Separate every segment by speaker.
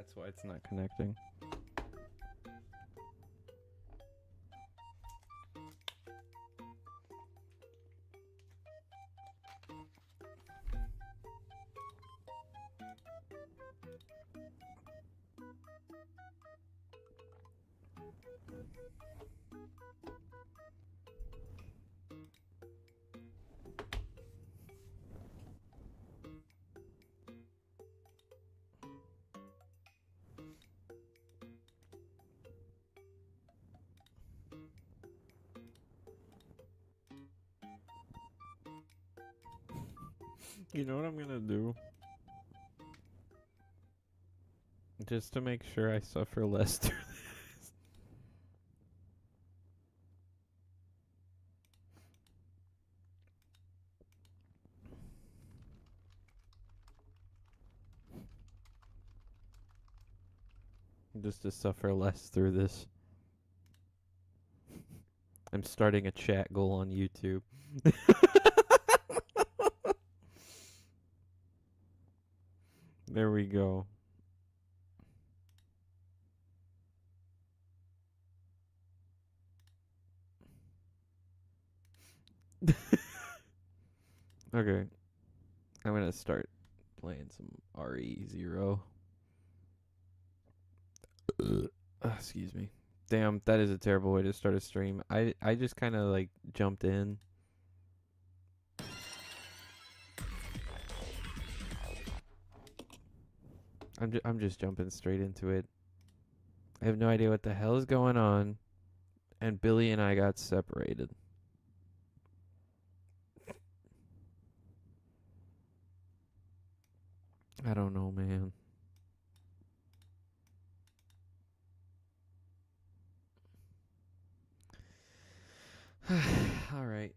Speaker 1: That's why it's not connecting. You know what I'm gonna do? Just to make sure I suffer less through this. Just to suffer less through this. I'm starting a chat goal on YouTube. There we go. Okay. I'm gonna start playing some RE0. Excuse me. Damn, that is a terrible way to start a stream. I just kind of like jumped in. I'm just jumping straight into it. I have no idea what the hell is going on, and Billy and I got separated. I don't know, man. All right.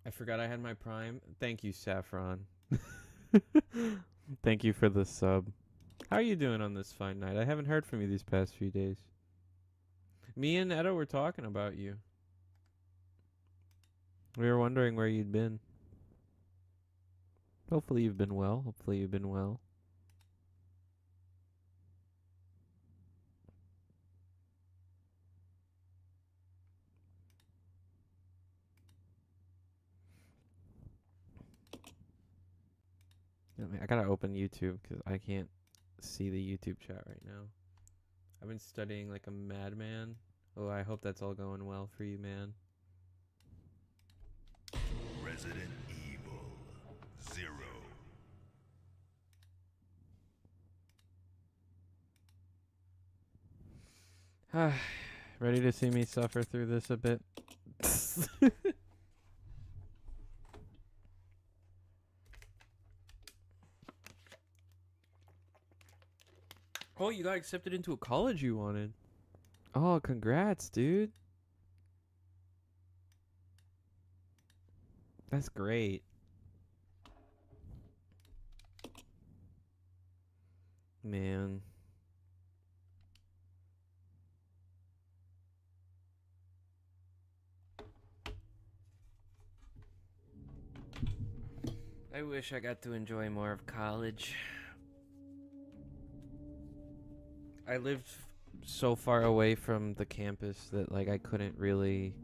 Speaker 1: I forgot I had my Prime. Thank you, Saffron. Thank you for the sub. How are you doing on this fine night? I haven't heard from you these past few days. Me and Edo were talking about you. We were wondering where you'd been. Hopefully you've been well. Hopefully you've been well. I gotta open YouTube because I can't see the YouTube chat right now. I've been studying like a madman. Oh, I hope that's all going well for you, man.
Speaker 2: Resident Evil 0.
Speaker 1: Ready to see me suffer through this a bit? Oh, you got accepted into a college you wanted. Oh, congrats, dude. That's great. Man. I wish I got to enjoy more of college. I lived so far away from the campus that like I couldn't really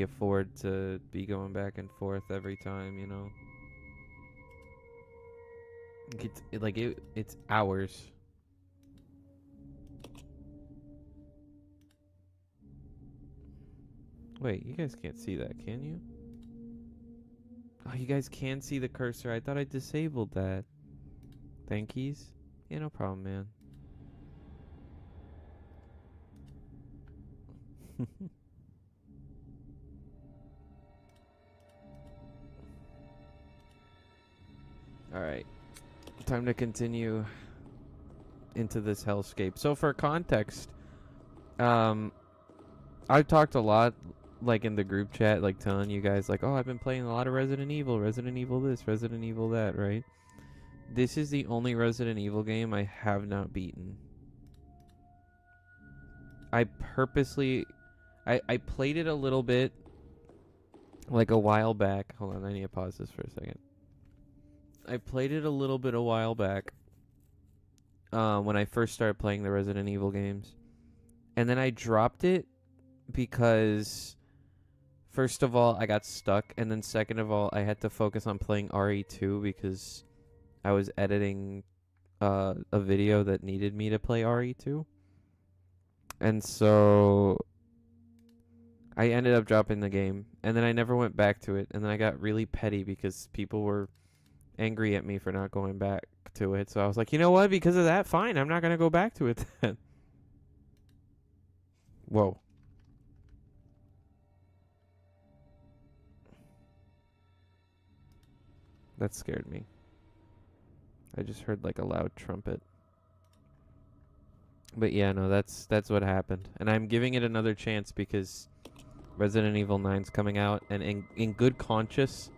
Speaker 1: afford to be going back and forth every time, you know. It's hours. Wait, you guys can't see that, can you? Oh, you guys can see the cursor. I thought I disabled that. Thankies. Yeah, no problem, man. Alright. Time to continue into this hellscape. So for context, I've talked a lot like in the group chat, like telling you guys like, oh, I've been playing a lot of Resident Evil this, Resident Evil that, right? This is the only Resident Evil game I have not beaten. I purposely I played it a little bit like a while back. Hold on, I need to pause this for a second. I played it a little bit a while back. When I first started playing the Resident Evil games, and then I dropped it because first of all I got stuck, and then second of all I had to focus on playing RE2 because I was editing a video that needed me to play RE2, and so I ended up dropping the game, and then I never went back to it, and then I got really petty because people were angry at me for not going back to it. So I was like, you know what? Because of that, fine. I'm not gonna go back to it then. Whoa. That scared me. I just heard like a loud trumpet. But yeah, no, that's what happened. And I'm giving it another chance because Resident Evil 9's coming out, and in good conscience,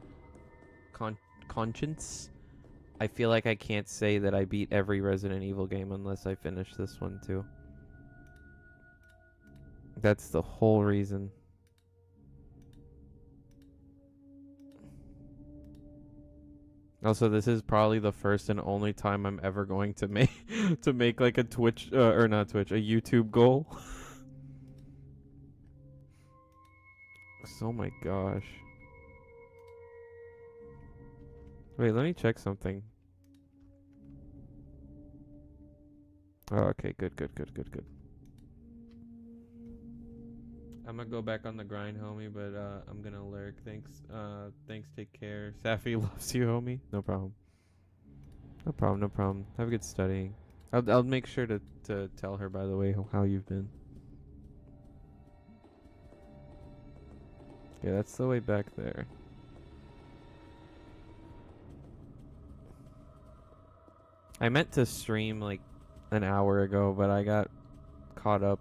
Speaker 1: I feel like I can't say that I beat every Resident Evil game unless I finish this one too. That's the whole reason. Also, this is probably the first and only time I'm ever going to make like a Twitch or not Twitch, a YouTube goal. Oh my gosh. Wait, let me check something. Oh, okay, good. I'm gonna go back on the grind, homie, but I'm gonna lurk. Thanks, take care. Safi loves you, homie. No problem. No problem. Have a good studying. I'll make sure to tell her, by the way, how you've been. Yeah, that's the way back there. I meant to stream like an hour ago, but I got caught up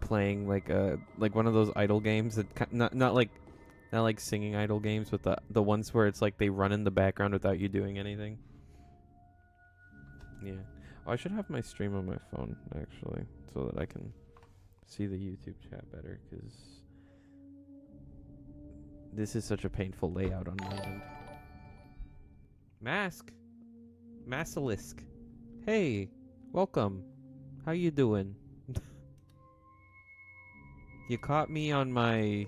Speaker 1: playing like one of those idle games that not like singing idle games, but the ones where it's like they run in the background without you doing anything. Yeah. Oh, I should have my stream on my phone actually, so that I can see the YouTube chat better, because this is such a painful layout on my end. Masalisk. Hey, welcome. How you doing? You caught me on my...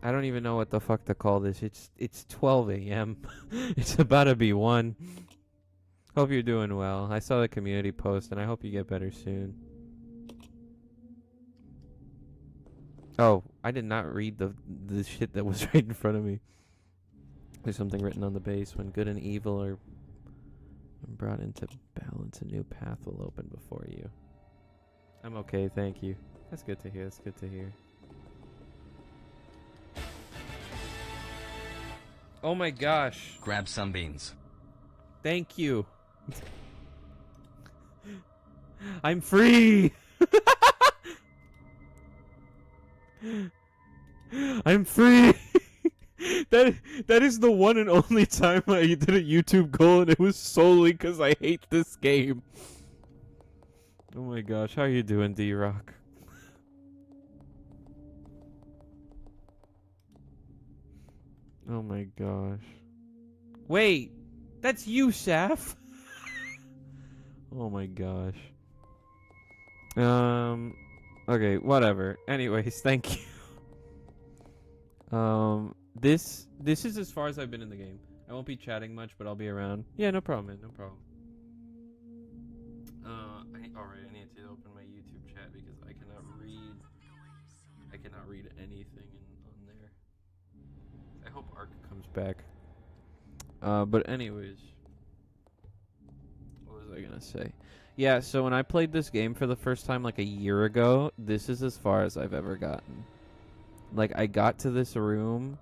Speaker 1: I don't even know what the fuck to call this. It's 12 a.m. It's about to be 1. Hope you're doing well. I saw the community post, and I hope you get better soon. Oh, I did not read the shit that was right in front of me. There's something written on the base. When good and evil are brought into balance, a new path will open before you. I'm okay, thank you. That's good to hear. That's good to hear. Oh my gosh.
Speaker 3: Grab some beans.
Speaker 1: Thank you. I'm free. I'm free. That is the one and only time I did a YouTube goal, and it was solely because I hate this game. Oh my gosh, how you doing, D-Rock? Oh my gosh. Wait, that's you, Saf. Oh my gosh. Okay, whatever. Anyways, thank you. This is as far as I've been in the game. I won't be chatting much, but I'll be around. Yeah, no problem, man. No problem. Alright, I need to open my YouTube chat because I cannot read anything on there. I hope Ark comes back. But anyways, what was I gonna say? Yeah, so when I played this game for the first time like a year ago, this is as far as I've ever gotten. Like, I got to this room,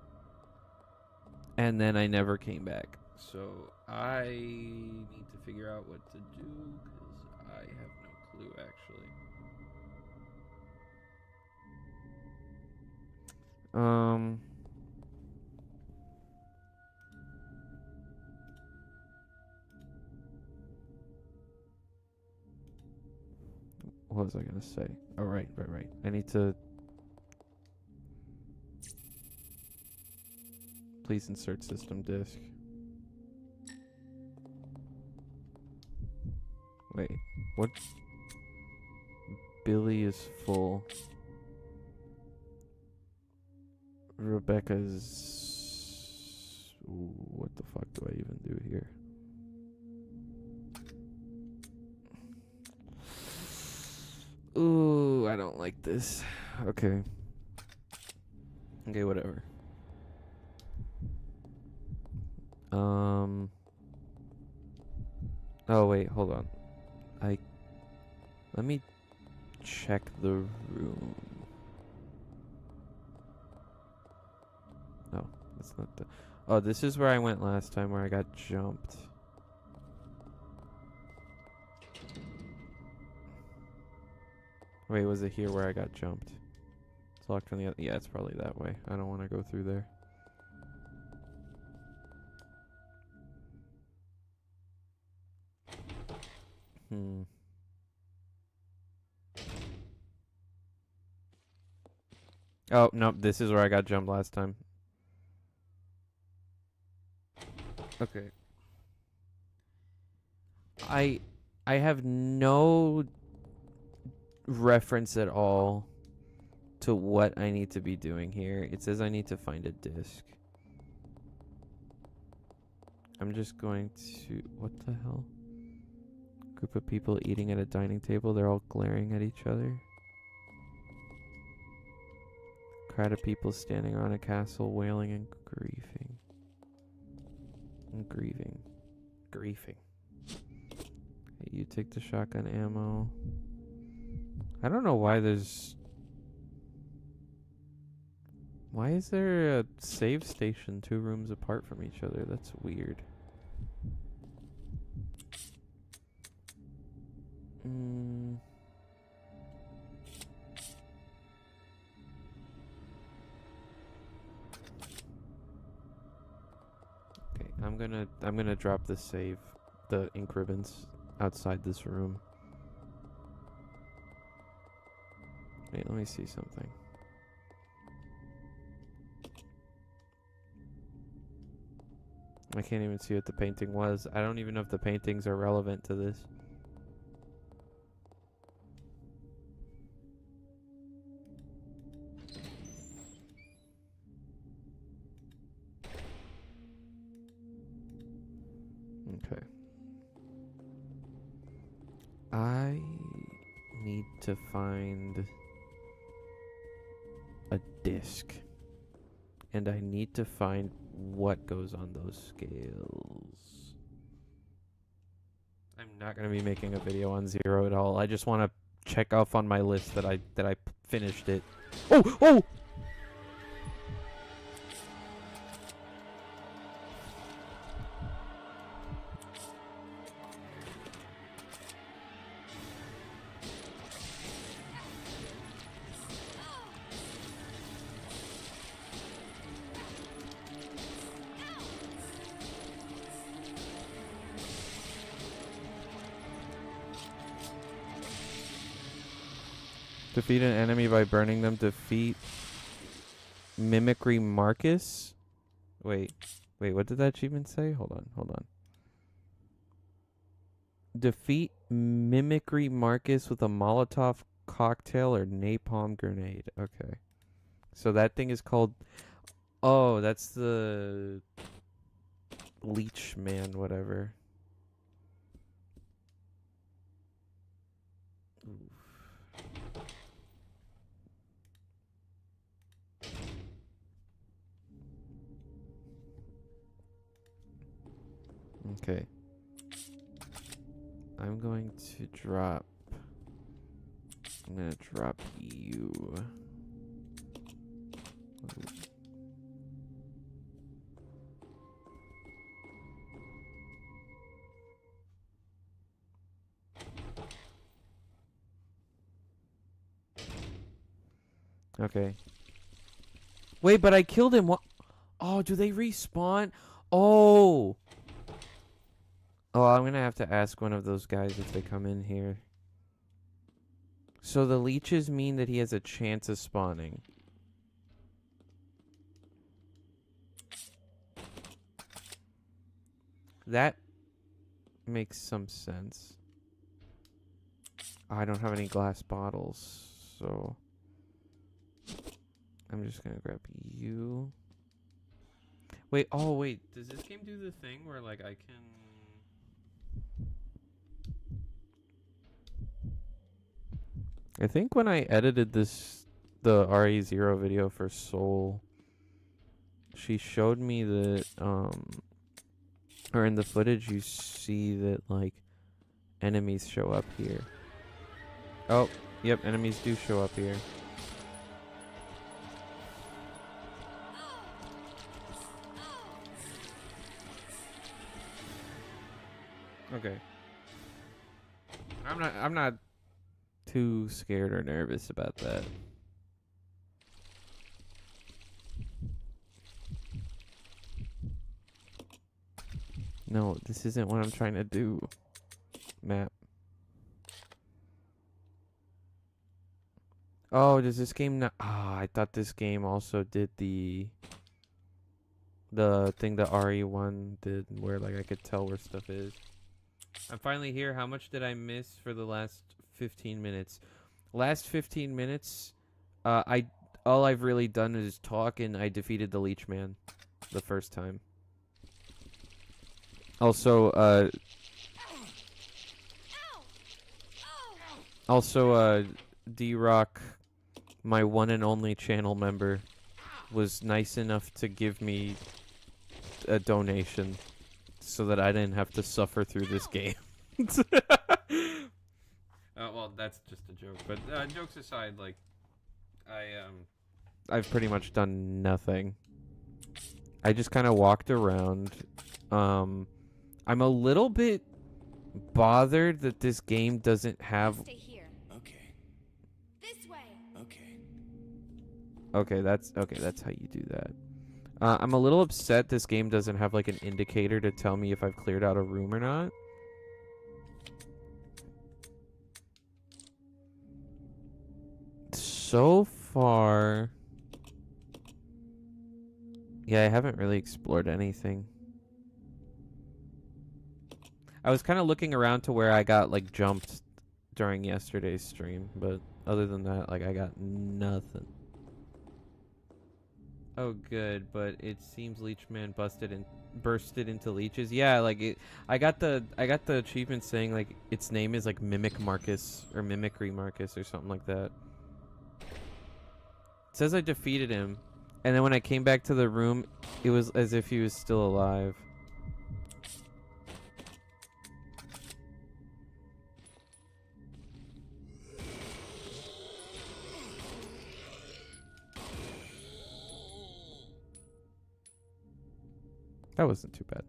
Speaker 1: and then I never came back. So I need to figure out what to do, because I have no clue, actually. What was I gonna say? Oh, right. I need to... Please insert system disk. Wait, what? Billy is full. Rebecca's... Ooh, what the fuck do I even do here? Ooh, I don't like this. Okay. Okay, whatever. Oh, wait, hold on. Let me check the room. No, that's not the... Oh, this is where I went last time where I got jumped. Wait, was it here where I got jumped? It's locked on the other... Yeah, it's probably that way. I don't want to go through there. Oh, nope, this is where I got jumped last time. Okay. I have no reference at all to what I need to be doing here. It says I need to find a disc. I'm just going to... What the hell? Group of people eating at a dining table. They're all glaring at each other. Crowd of people standing around a castle, wailing and grieving. And grieving. Griefing. Okay, you take the shotgun ammo. I don't know why there's... Why is there a save station 2 rooms apart from each other? That's weird. Okay, I'm gonna drop the save, the ink ribbons outside this room. Wait, let me see something. I can't even see what the painting was. I don't even know if the paintings are relevant to this. Okay. I need to find a disc. And I need to find what goes on those scales. I'm not going to be making a video on Zero at all. I just want to check off on my list that I finished it. Oh! Oh! Defeat an enemy by burning them. Defeat Mimicry Marcus. Wait, what did that achievement say? Hold on. Defeat Mimicry Marcus with a Molotov cocktail or napalm grenade. Okay. So that thing is called... Oh, that's the... Leech Man, whatever. Okay. I'm going to drop... I'm going to drop you. Okay. Wait, but I killed him. What? Oh, do they respawn? Oh. Oh, I'm going to have to ask one of those guys if they come in here. So the leeches mean that he has a chance of spawning. That makes some sense. I don't have any glass bottles, so I'm just gonna grab you. Wait, oh wait, does this game do the thing where like I can... I think when I edited the RE0 video for Soul, she showed me that, or in the footage you see that like enemies show up here. Oh, yep, enemies do show up here. Okay. I'm not too scared or nervous about that. No, this isn't what I'm trying to do. Map. Oh, does this game not... Ah, I thought this game also did the thing that RE1 did, where like I could tell where stuff is. I'm finally here. How much did I miss for the last 15 minutes? Last 15 minutes, all I've really done is talk, and I defeated the Leech Man the first time. Also, D-Rock, my one and only channel member, was nice enough to give me a donation so that I didn't have to suffer through this game. Well, that's just a joke. But jokes aside, like, I've pretty much done nothing. I just kind of walked around. I'm a little bit bothered that this game doesn't have...
Speaker 3: Stay here.
Speaker 2: Okay.
Speaker 3: This way.
Speaker 2: Okay.
Speaker 1: Okay, that's how you do that. I'm a little upset this game doesn't have like an indicator to tell me if I've cleared out a room or not. So far, yeah, I haven't really explored anything. I was kind of looking around to where I got like jumped during yesterday's stream, but other than that, like I got nothing. Oh, good, but it seems Leechman bursted into leeches. Yeah, like it. I got the achievement saying like its name is like Mimic Marcus or Mimicry Marcus or something like that. It says I defeated him, and then when I came back to the room, it was as if he was still alive. That wasn't too bad.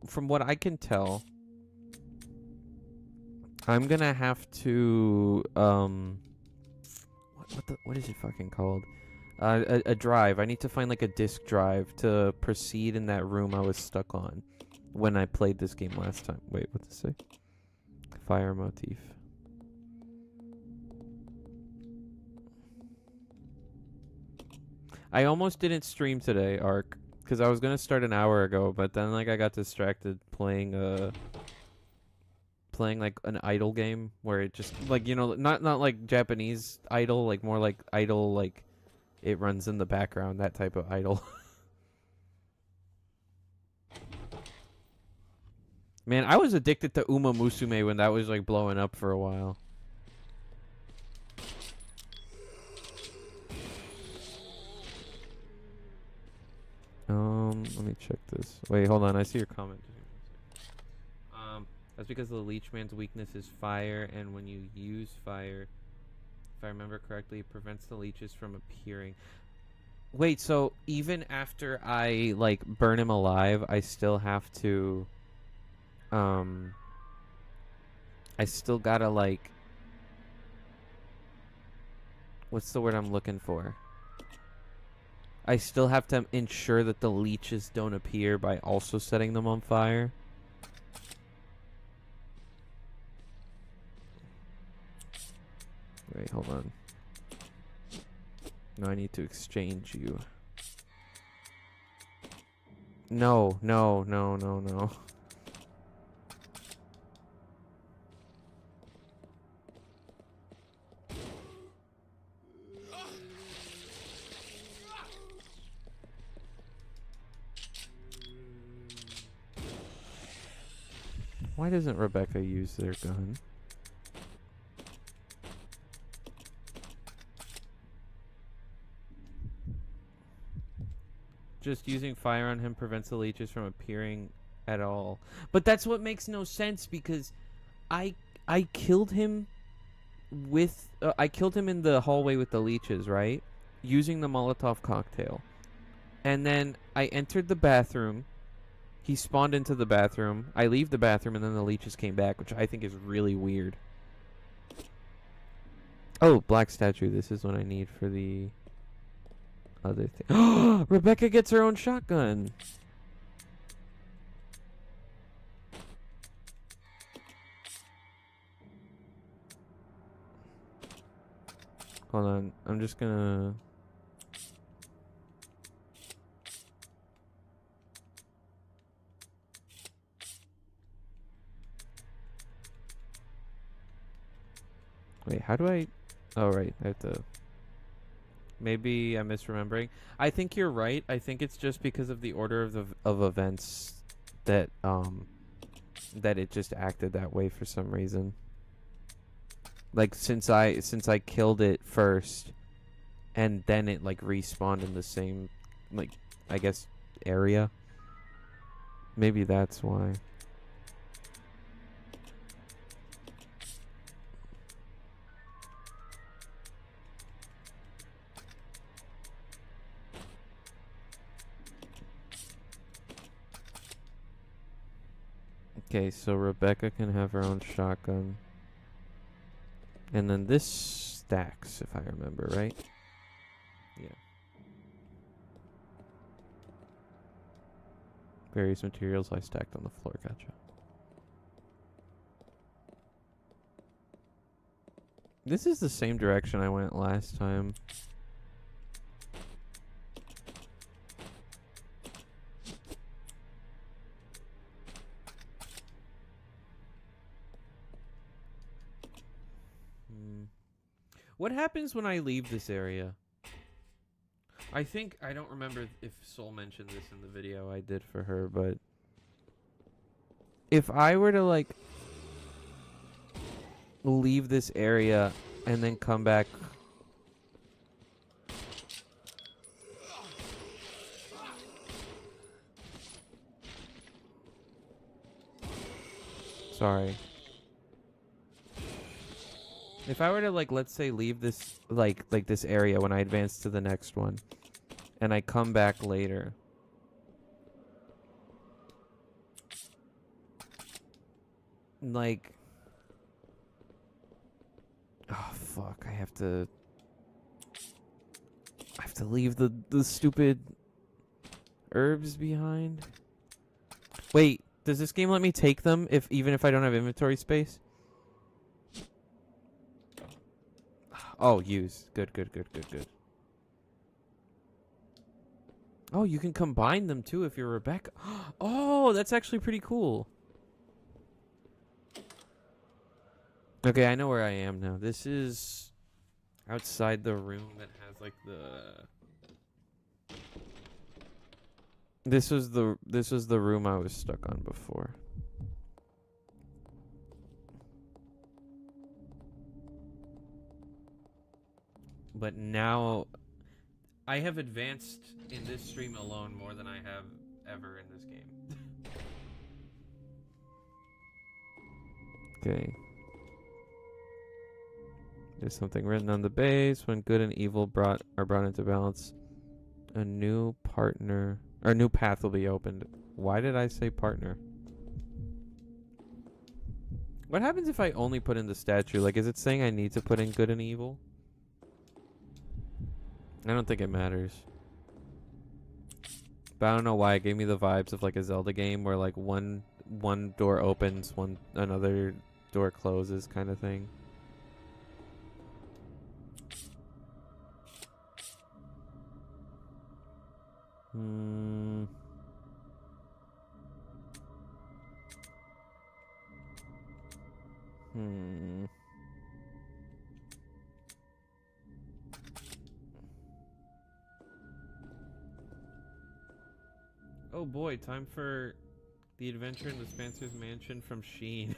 Speaker 1: From what I can tell, I'm gonna have to what is it fucking called? A drive. I need to find like a disk drive to proceed in that room I was stuck on when I played this game last time. Wait, what does it say? Fire motif. I almost didn't stream today, Ark, because I was gonna start an hour ago, but then like I got distracted playing like an idle game where it just like, you know, not like Japanese idle, like more like idle, like it runs in the background, that type of idle. Man, I was addicted to Uma Musume when that was like blowing up for a while. Let me check this. Wait, hold on. I see your comment. That's because the Leechman's weakness is fire, and when you use fire, if I remember correctly, it prevents the leeches from appearing. Wait, so even after I like burn him alive, I still have to I still gotta like, what's the word I'm looking for? I still have to ensure that the leeches don't appear by also setting them on fire. Wait, hold on. No, I need to exchange you. No, no, no, no, no. Why doesn't Rebecca use their gun? Just using fire on him prevents the leeches from appearing at all. But that's what makes no sense because I I killed him with I killed him in the hallway with the leeches, right? Using the Molotov cocktail. And then I entered the bathroom. He spawned into the bathroom. I leave the bathroom and then the leeches came back, which I think is really weird. Oh, black statue. This is what I need for the other thing. Rebecca gets her own shotgun. Hold on. I'm just gonna... Wait, how do I... Oh, right. I have to... Maybe I'm misremembering. I think you're right. I think it's just because of the order of events that that it just acted that way for some reason. Like since I killed it first and then it like respawned in the same like I guess area. Maybe that's why. Okay, so Rebecca can have her own shotgun. And then this stacks, if I remember right. Yeah. Various materials I stacked on the floor, gotcha. This is the same direction I went last time. What happens when I leave this area? I think, I don't remember if Soul mentioned this in the video I did for her, but if I were to like leave this area and then come back. Sorry. If I were to like, let's say leave this like this area when I advance to the next one and I come back later. Like, oh fuck, I have to leave the stupid herbs behind. Wait, does this game let me take them even if I don't have inventory space? Oh, use. Good. Oh, you can combine them too if you're Rebecca. Oh, that's actually pretty cool. Okay, I know where I am now. This is outside the room that has like the... This was the room I was stuck on before. But now I have advanced in this stream alone more than I have ever in this game. Okay. There's something written on the base. When good and evil are brought into balance, a new partner or a new path will be opened. Why did I say partner? What happens if I only put in the statue? Like, is it saying I need to put in good and evil? I don't think it matters. But I don't know why it gave me the vibes of like a Zelda game where like one door opens, another door closes kind of thing. Hmm. Oh boy, time for the adventure in the Spencer's Mansion from Sheen.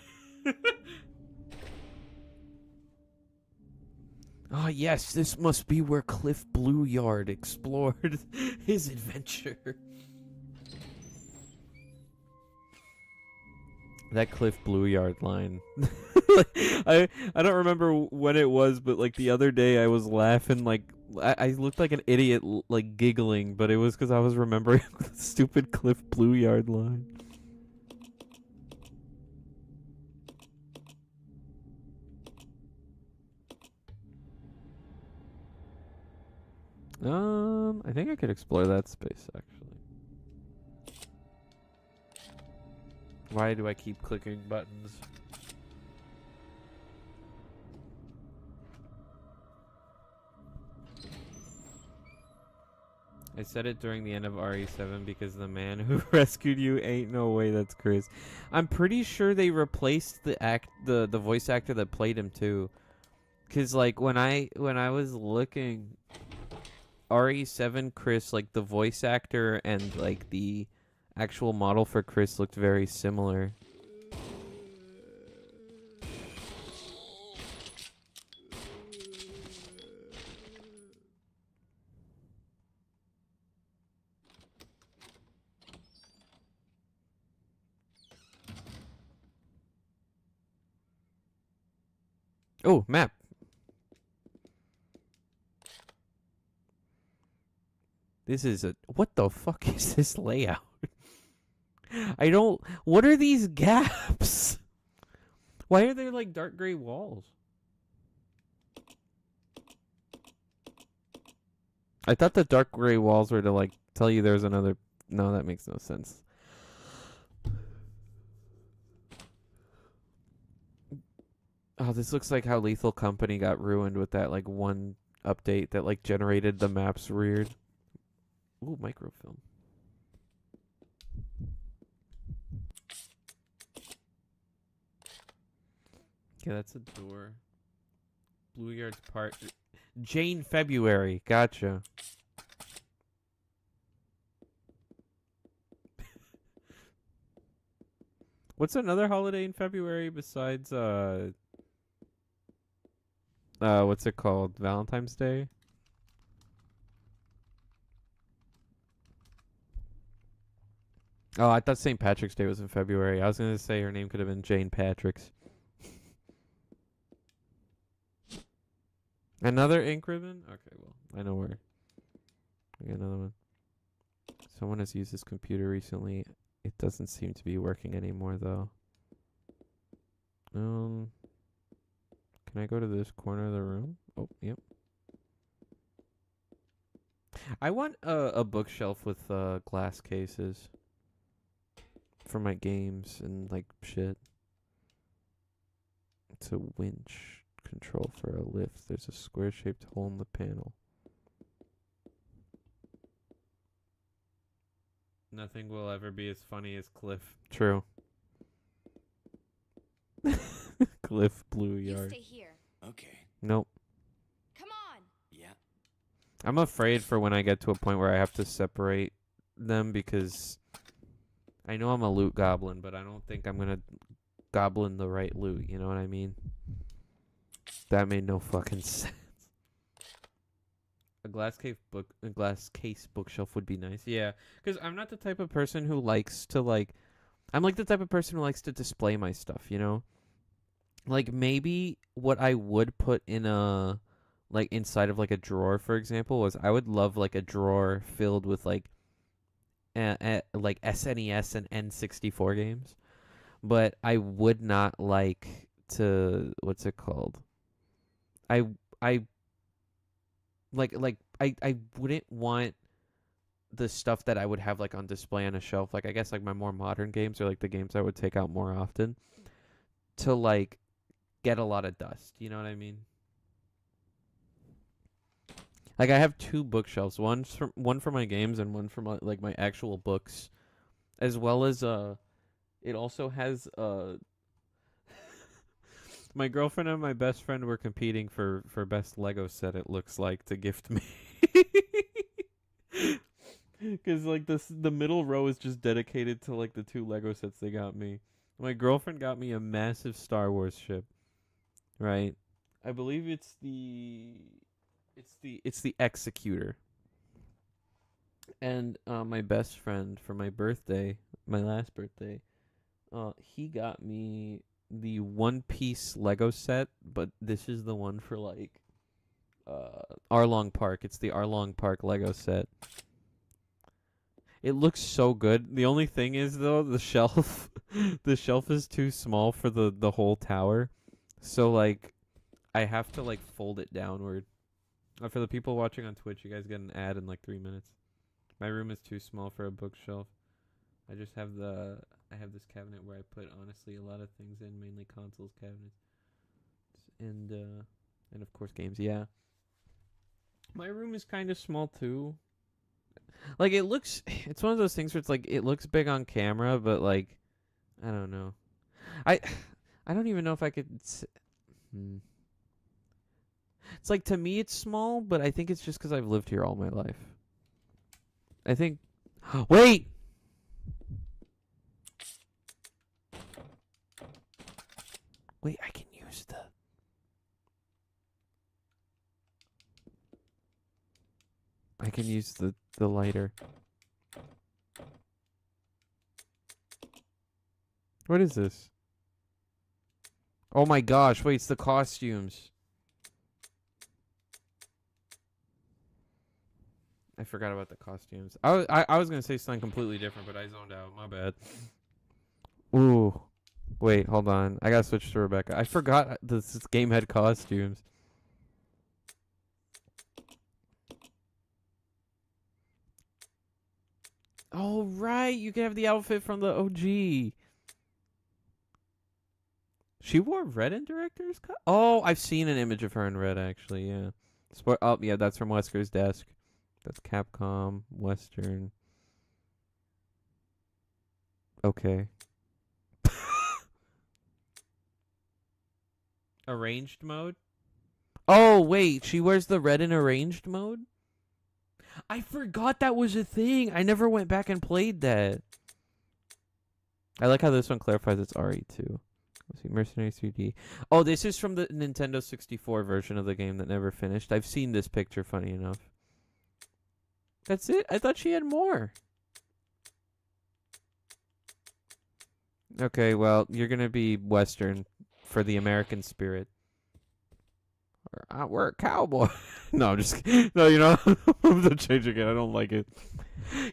Speaker 1: Ah, yes, this must be where Cliff Blueyard explored his adventure. That Cliff Blueyard line. Like, I don't remember when it was, but like the other day I was laughing like I looked like an idiot like giggling, but it was because I was remembering the stupid Cliff Blueyard line. I think I could explore that space actually. Why do I keep clicking buttons? I said it during the end of RE7 because the man who rescued you ain't no way that's Chris. I'm pretty sure they replaced the voice actor that played him too. Cause like when I was looking RE7 Chris, like the voice actor and like the actual model for Chris looked very similar. Oh, map. This is a what the fuck is this layout? I don't. What are these gaps? Why are there like dark gray walls? I thought the dark gray walls were to like tell you there's another. No, that makes no sense. Oh, this looks like how Lethal Company got ruined with that like one update that like generated the maps weird. Ooh, microfilm. Okay, that's a door. Blue Yard's part. Jane February. Gotcha. What's another holiday in February besides what's it called? Valentine's Day? Oh, I thought St. Patrick's Day was in February. I was gonna say her name could have been Jane Patrick's. Another ink ribbon? Okay, well, I know where. I got another one. Someone has used this computer recently. It doesn't seem to be working anymore though. Can I go to this corner of the room? Oh, yep. I want a bookshelf with glass cases for my games and like shit. It's a winch control for a lift. There's a square shaped hole in the panel. Nothing will ever be as funny as Cliff. True. Cliff Blue
Speaker 3: You
Speaker 1: Yard.
Speaker 3: stay here.
Speaker 4: Okay.
Speaker 1: Nope.
Speaker 3: Come on.
Speaker 4: Yeah.
Speaker 1: I'm afraid for when I get to a point where I have to separate them because I know I'm a loot goblin, but I don't think I'm gonna goblin the right loot. You know what I mean? That made no fucking sense. A glass case bookshelf would be nice. Yeah, because I'm not the type of person who likes to like. I'm like the type of person who likes to display my stuff. You know, like maybe what I would put in a like inside of like a drawer, for example, was I would love like a drawer filled with like like SNES and N64 games, but I would not like to what's it called? I I wouldn't want the stuff that I would have like on display on a shelf. Like I guess like my more modern games are like the games I would take out more often to like get a lot of dust. You know what I mean? Like I have two bookshelves, one for my games and one for my like my actual books, as well as it also has My girlfriend and my best friend were competing for best Lego set. It looks like to gift me. Because like the middle row is just dedicated to like the 2 Lego sets they got me. My girlfriend got me a massive Star Wars ship, right? I believe it's the Executor. And my best friend for my birthday, my last birthday, he got me the One Piece Lego set, but this is the one for like Arlong Park. It's the Arlong Park Lego set. It looks so good. The only thing is though, the shelf the shelf is too small for the whole tower. So like I have to like fold it downward. For the people watching on Twitch, you guys get an ad in like 3 minutes. My room is too small for a bookshelf. I just have I have this cabinet where I put honestly a lot of things in, mainly consoles cabinets. And of course games. Yeah. My room is kind of small too. Like it's one of those things where it's like it looks big on camera, but like I don't know. I I don't even know if I could It's like to me it's small, but I think it's just cuz I've lived here all my life. I think wait. Wait, I can use the lighter. What is this? Oh my gosh, wait, it's the costumes. I forgot about the costumes. I was going to say something completely different, but I zoned out. My bad. Ooh. Wait, hold on. I got to switch to Rebecca. I forgot this game had costumes. Oh, right. You can have the outfit from the OG. She wore red in director's cut? Oh, I've seen an image of her in red, actually, yeah. Oh, yeah, that's from Wesker's desk. That's Capcom, Western. Okay. Arranged mode? Oh, wait, she wears the red in arranged mode? I forgot that was a thing. I never went back and played that. I like how this one clarifies it's RE2. Let's see, Mercenaries 3D. Oh, this is from the Nintendo 64 version of the game that never finished. I've seen this picture, funny enough. That's it? I thought she had more. Okay, well, you're going to be Western for the American spirit. We're a cowboy. No, I'm just kidding. No, you know, I'm going to change again. I don't like it.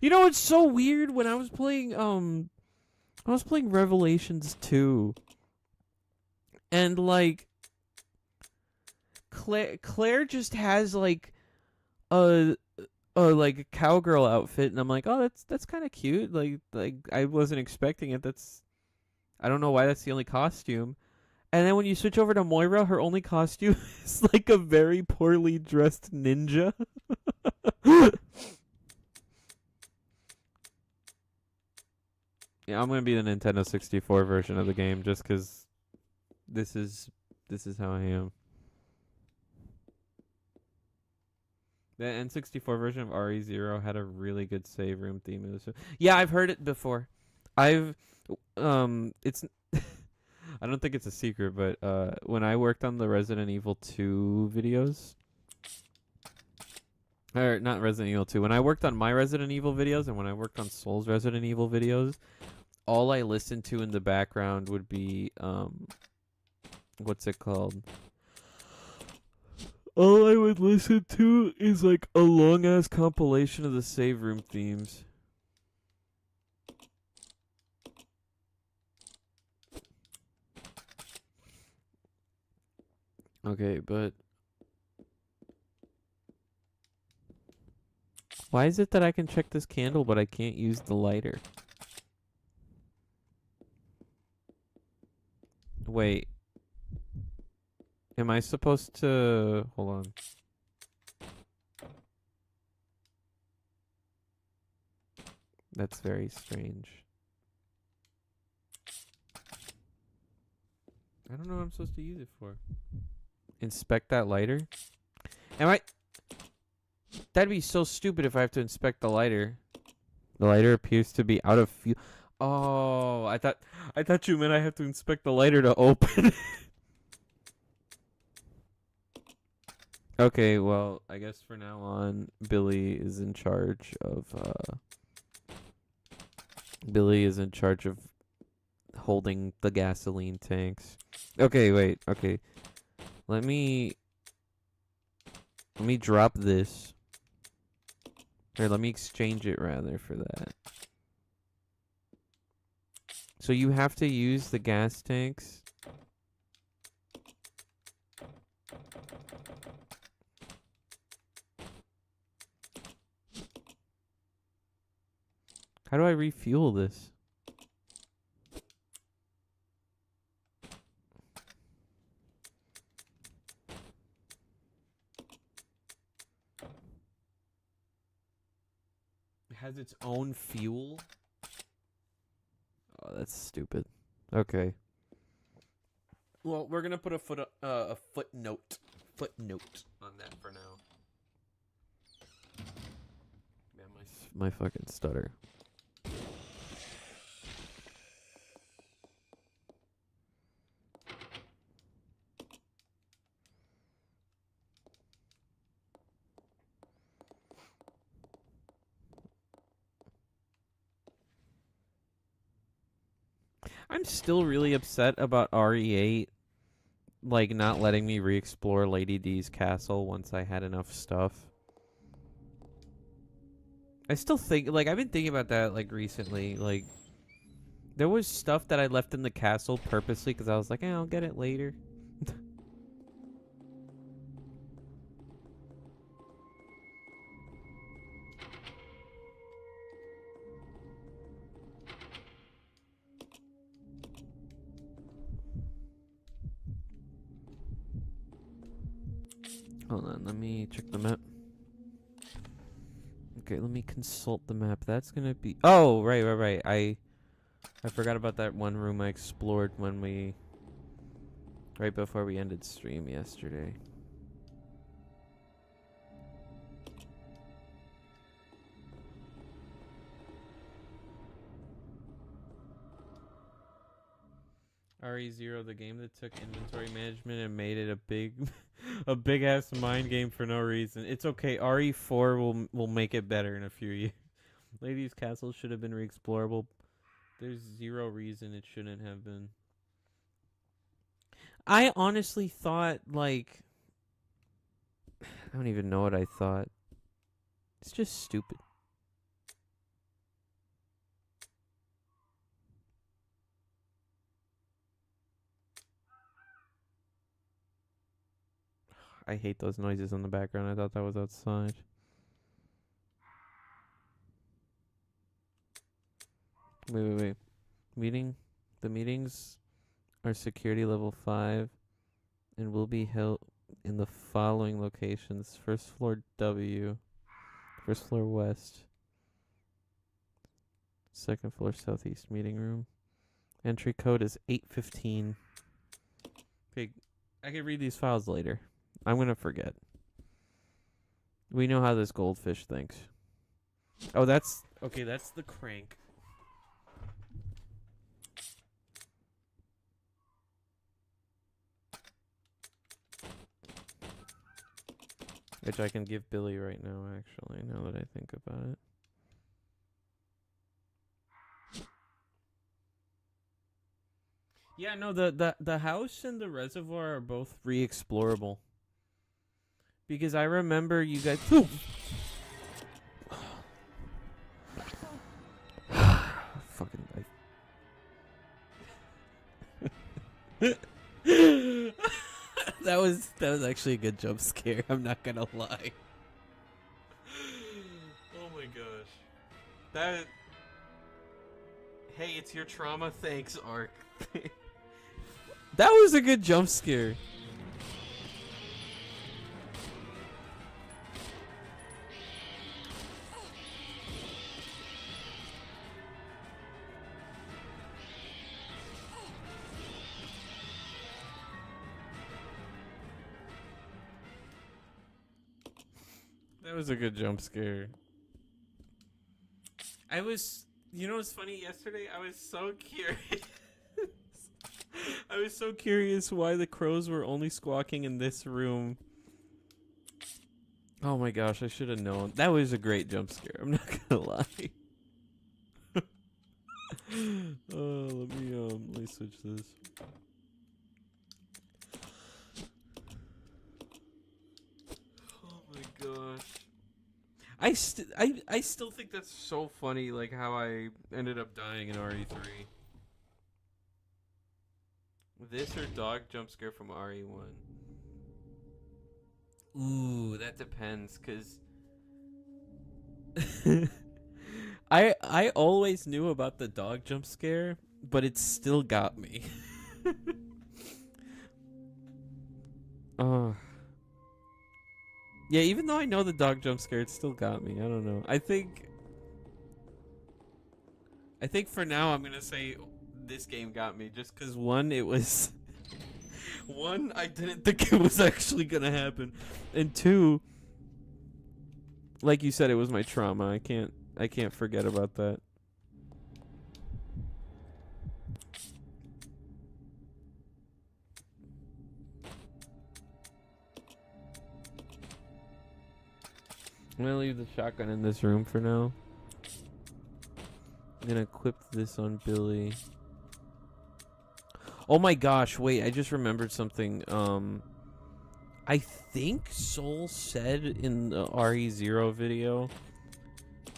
Speaker 1: You know, it's so weird when I was playing Revelations 2. And like Claire just has like a like a cowgirl outfit, and I'm like, oh, that's kind of cute. Like I wasn't expecting it. I don't know why that's the only costume. And then when you switch over to Moira, her only costume is like a very poorly dressed ninja. Yeah, I'm gonna be the Nintendo 64 version of the game just because this is how I am. The N64 version of RE0 had a really good save room theme. Yeah, I've heard it before. It's I don't think it's a secret, but when I worked on the Resident Evil 2 videos, or not Resident Evil 2, when I worked on my Resident Evil videos and when I worked on Soul's Resident Evil videos, all I listened to in the background would be what's it called? All I would listen to is like a long ass compilation of the save room themes. Okay, but why is it that I can check this candle but I can't use the lighter? Wait. Am I supposed to... Hold on. That's very strange. I don't know what I'm supposed to use it for. Inspect that lighter? Am I... That'd be so stupid if I have to inspect the lighter. The lighter appears to be out of fuel. Oh, I thought you meant I have to inspect the lighter to open. Okay, well, I guess for now on, Billy is in charge of holding the gasoline tanks. Okay, wait. Okay. Let me drop this. Or let me exchange it rather for that. So you have to use the gas tanks. How do I refuel this? It has its own fuel? Oh, that's stupid. Okay. Well, we're gonna put a footnote on that for now. Man, my fucking stutter. I'm still really upset about RE8, like, not letting me re-explore Lady D's castle once I had enough stuff. I still think, like, I've been thinking about that, like, recently. Like, there was stuff that I left in the castle purposely because I was like, I'll get it later. Hold on, let me check the map. Okay, let me consult the map. That's gonna be... Oh, right. I forgot about that one room I explored when we... Right before we ended stream yesterday. RE0, the game that took inventory management and made it a big ass mind game for no reason. It's okay. RE4 will make it better in a few years. Lady's Castle should have been re-explorable. There's zero reason it shouldn't have been. I honestly thought, like... I don't even know what I thought. It's just stupid. I hate those noises in the background. I thought that was outside. Wait. The meetings are security level 5 and will be held in the following locations. First floor W, first floor west, second floor southeast meeting room. Entry code is 815. Okay, I can read these files later. I'm gonna forget. We know how this goldfish thinks. Oh, that's... Okay, that's the crank. Which I can give Billy right now, actually, now that I think about it. Yeah, no, the house and the reservoir are both re-explorable. Because I remember you guys... Fucking... That was actually a good jump scare. I'm not gonna lie. Oh my gosh. That... Hey, it's your trauma. Thanks, Ark. That was a good jump scare. That was a good jump scare. You know what's funny? Yesterday, I was so curious. I was so curious why the crows were only squawking in this room. Oh my gosh, I should have known. That was a great jump scare. I'm not gonna lie. Let me switch this. Oh my gosh. I still think that's so funny, like how I ended up dying in RE3. This or dog jump scare from RE1? Ooh, that depends, cause I always knew about the dog jump scare, but it still got me. Oh. Yeah, even though I know the dog jump scare, it still got me. I don't know. I think for now I'm gonna say this game got me just because one, it was one, I didn't think it was actually gonna happen, and two, like you said, it was my trauma. I can't forget about that. I'm gonna leave the shotgun in this room for now. I'm gonna equip this on Billy. Oh my gosh, wait, I just remembered something. I think Soul said in the RE0 video,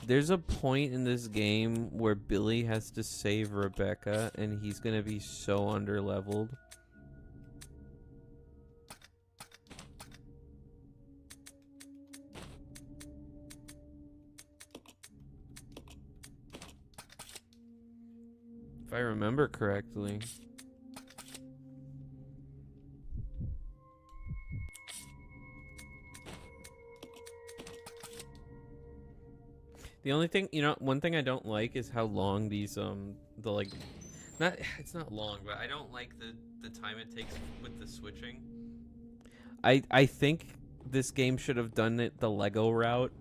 Speaker 1: there's a point in this game where Billy has to save Rebecca and he's gonna be so underleveled. If I remember correctly. The only thing, one thing I don't like is how long these, it's not long, but I don't like the time it takes with the switching. I think this game should have done it the Lego route.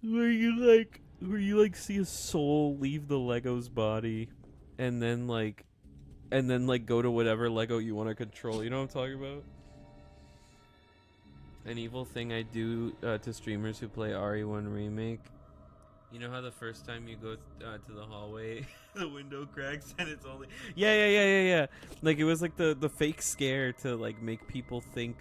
Speaker 1: where you see a soul leave the Lego's body and then go to whatever Lego you want to control. You know what I'm talking about? An evil thing I do to streamers who play RE1 Remake. You know how the first time you go to the hallway, the window cracks and it's only... Yeah. Like, it was like the fake scare to, like, make people think...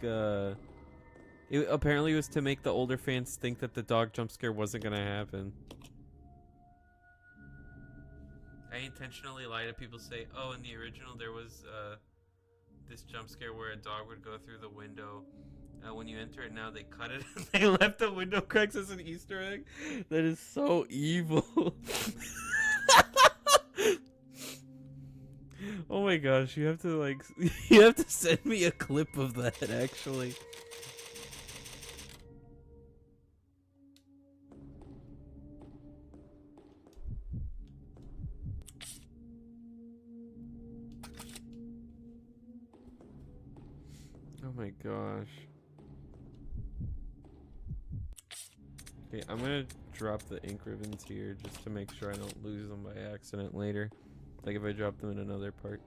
Speaker 1: It apparently was to make the older fans think that the dog jump scare wasn't going to happen. I intentionally lie to people, say, oh, in the original there was this jump scare where a dog would go through the window. When you enter it now, they cut it and they left the window cracks as an Easter egg. That is so evil. Oh my gosh, you have to you have to send me a clip of that, actually. Oh my gosh. Okay, I'm gonna drop the ink ribbons here just to make sure I don't lose them by accident later. Like if I drop them in another part.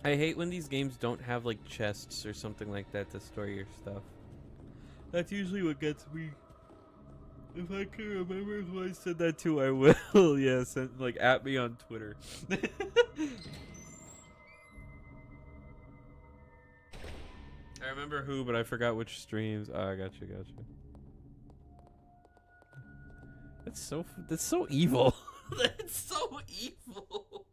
Speaker 1: I hate when these games don't have like chests or something like that to store your stuff. That's usually what gets me. If I can remember who I said that to, I will. Yeah, send, at me on Twitter. I remember who, but I forgot which streams. Oh, I got you. That's so evil. That's so evil.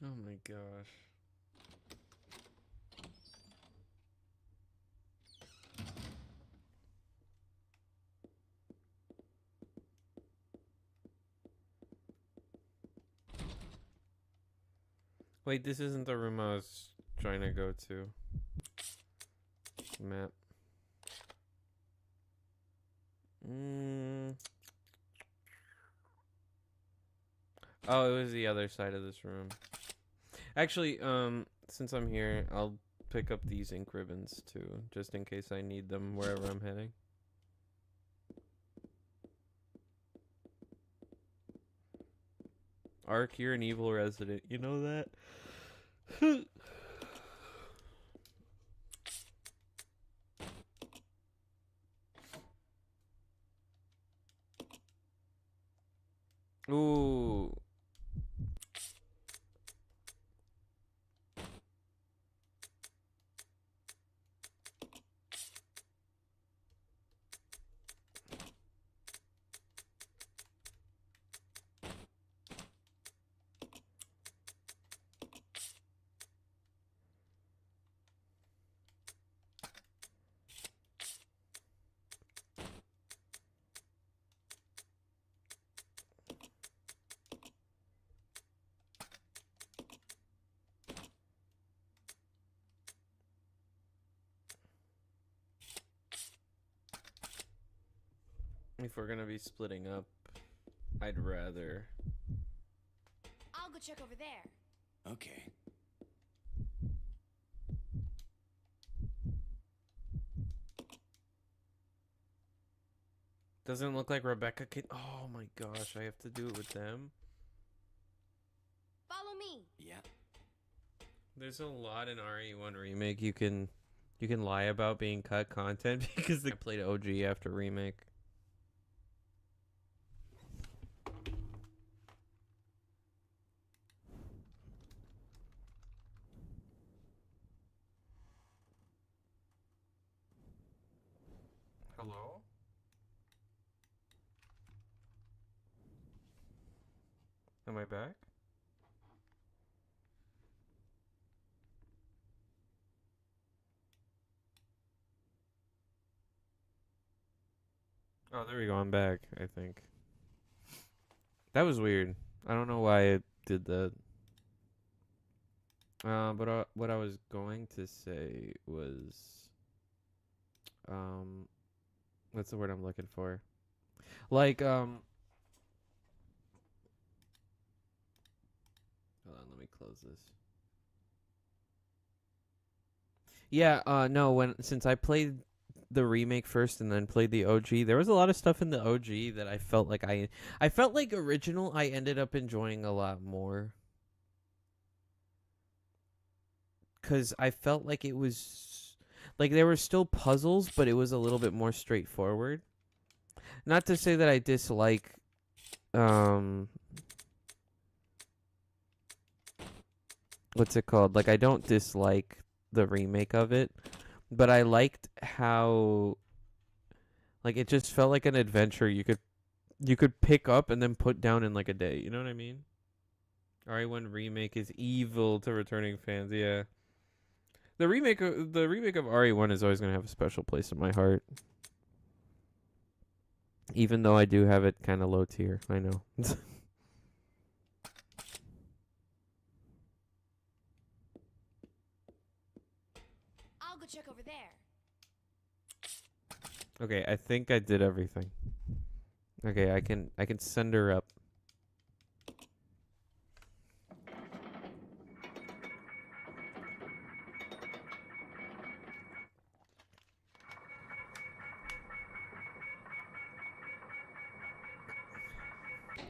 Speaker 1: Oh my gosh. Wait, this isn't the room I was trying to go to. Map. Oh, it was the other side of this room. Actually, since I'm here, I'll pick up these ink ribbons too, just in case I need them wherever I'm heading. Ark, you're an evil resident. You know that? Ooh. If we're gonna be splitting up, I'd rather.
Speaker 3: I'll go check over there.
Speaker 2: Okay.
Speaker 1: Doesn't look like Rebecca can. Oh my gosh, I have to do it with them.
Speaker 3: Follow me.
Speaker 2: Yeah.
Speaker 1: There's a lot in RE1 remake you can lie about being cut content because they played OG after remake. Hello? Am I back? Oh, there we go. I'm back, I think. That was weird. I don't know why it did that. But what I was going to say was, what's the word I'm looking for? Like, hold on, let me close this. Yeah, no, since I played the remake first and then played the OG, there was a lot of stuff in the OG that I felt like I felt like original I ended up enjoying a lot more. Cuz I felt like it was like there were still puzzles, but it was a little bit more straightforward. Not to say that I dislike what's it called? Like I don't dislike the remake of it, but I liked how like it just felt like an adventure you could pick up and then put down in like a day. You know what I mean? RE1 remake is evil to returning fans. Yeah, the remake of RE1 is always gonna have a special place in my heart, even though I do have it kind of low tier. I know.
Speaker 3: I'll go check over there.
Speaker 1: Okay, I think I did everything. Okay, I can send her up.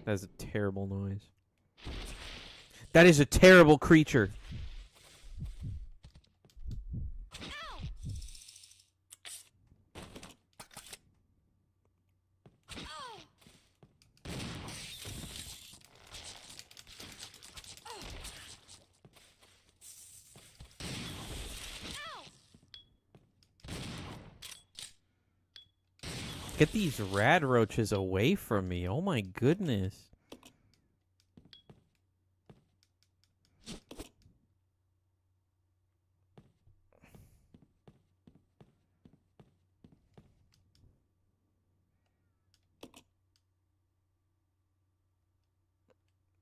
Speaker 1: That's a terrible noise. That is a terrible creature.
Speaker 3: Ow! Oh! Oh! Ow!
Speaker 1: Get these rad roaches away from me. Oh my goodness.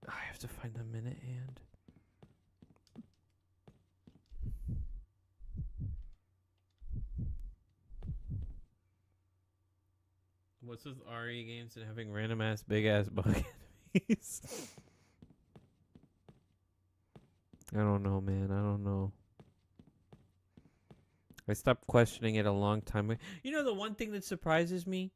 Speaker 1: I have to find the minute hand. What's with RE games and having random ass big ass bug enemies? I don't know, man. I don't know. I stopped questioning it a long time ago. You know the one thing that surprises me?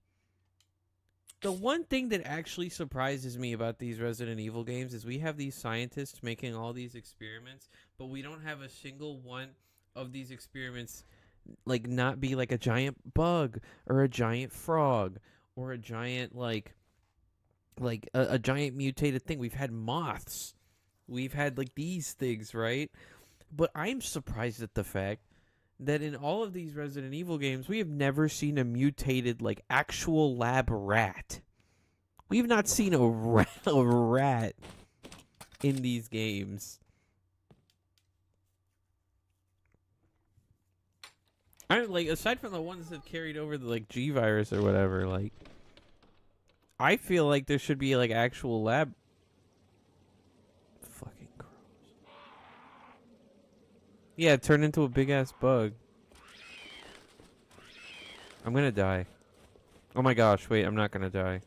Speaker 1: The one thing that actually surprises me about these Resident Evil games is we have these scientists making all these experiments, but we don't have a single one of these experiments like not be like a giant bug or a giant frog or a giant like a giant mutated thing. We've had moths. We've had like these things, right? But I'm surprised at the fact that in all of these Resident Evil games, we have never seen a mutated, like, actual lab rat. We've not seen a rat in these games. I like, aside from the ones that carried over the, like, G virus or whatever, like, I feel like there should be, like, actual lab. Fucking crows. Yeah, it turned into a big ass bug. I'm gonna die. Oh my gosh, wait, I'm not gonna die.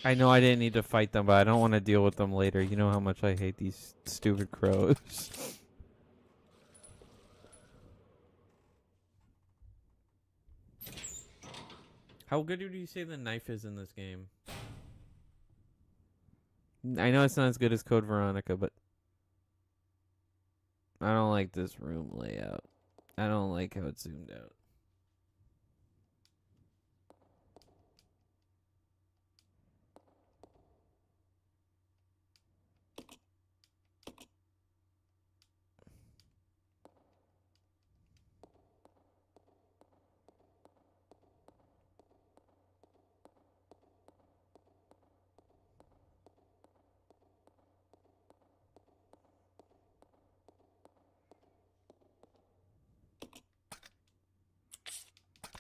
Speaker 1: I know I didn't need to fight them, but I don't want to deal with them later. You know how much I hate these stupid crows. How good would you say the knife is in this game? I know it's not as good as Code Veronica, but I don't like this room layout. I don't like how it's zoomed out.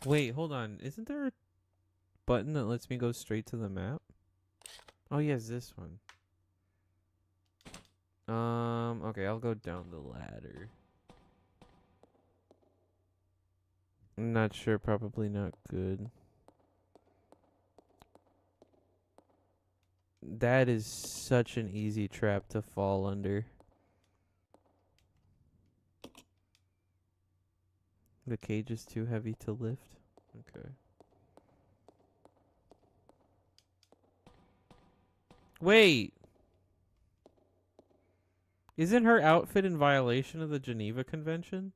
Speaker 1: Wait, hold on. Isn't there a button that lets me go straight to the map? Oh, yes, this one. Okay, I'll go down the ladder. I'm not sure, probably not good. That is such an easy trap to fall under. The cage is too heavy to lift. Okay. Wait. Isn't her outfit in violation of the Geneva Convention?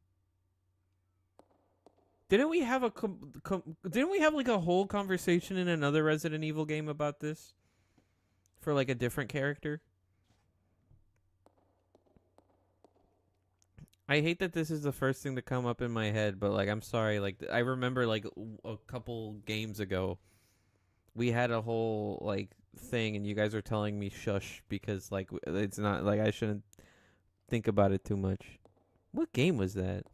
Speaker 1: Didn't we have didn't we have like a whole conversation in another Resident Evil game about this? For like a different character? I hate that this is the first thing to come up in my head, but like I'm sorry, like I remember like a couple games ago we had a whole like thing and you guys are telling me shush because like it's not like I shouldn't think about it too much. What game was that?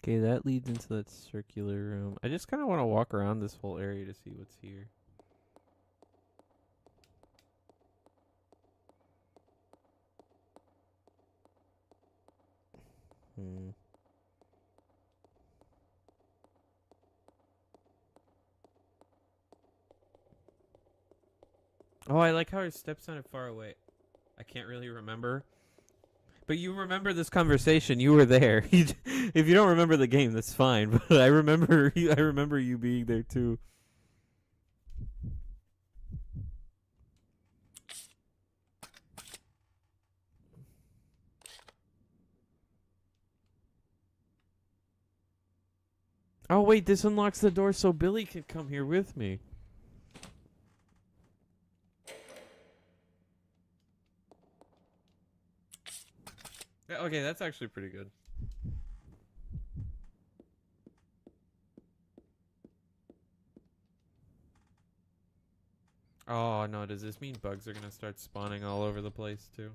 Speaker 1: Okay, that leads into that circular room. I just kind of want to walk around this whole area to see what's here. Oh, I like how her steps sounded far away. I can't really remember. But you remember this conversation. You were there. If you don't remember the game, that's fine. But I remember you being there too. Oh wait, this unlocks the door so Billy can come here with me. Yeah, okay, that's actually pretty good. Oh no, does this mean bugs are gonna start spawning all over the place too?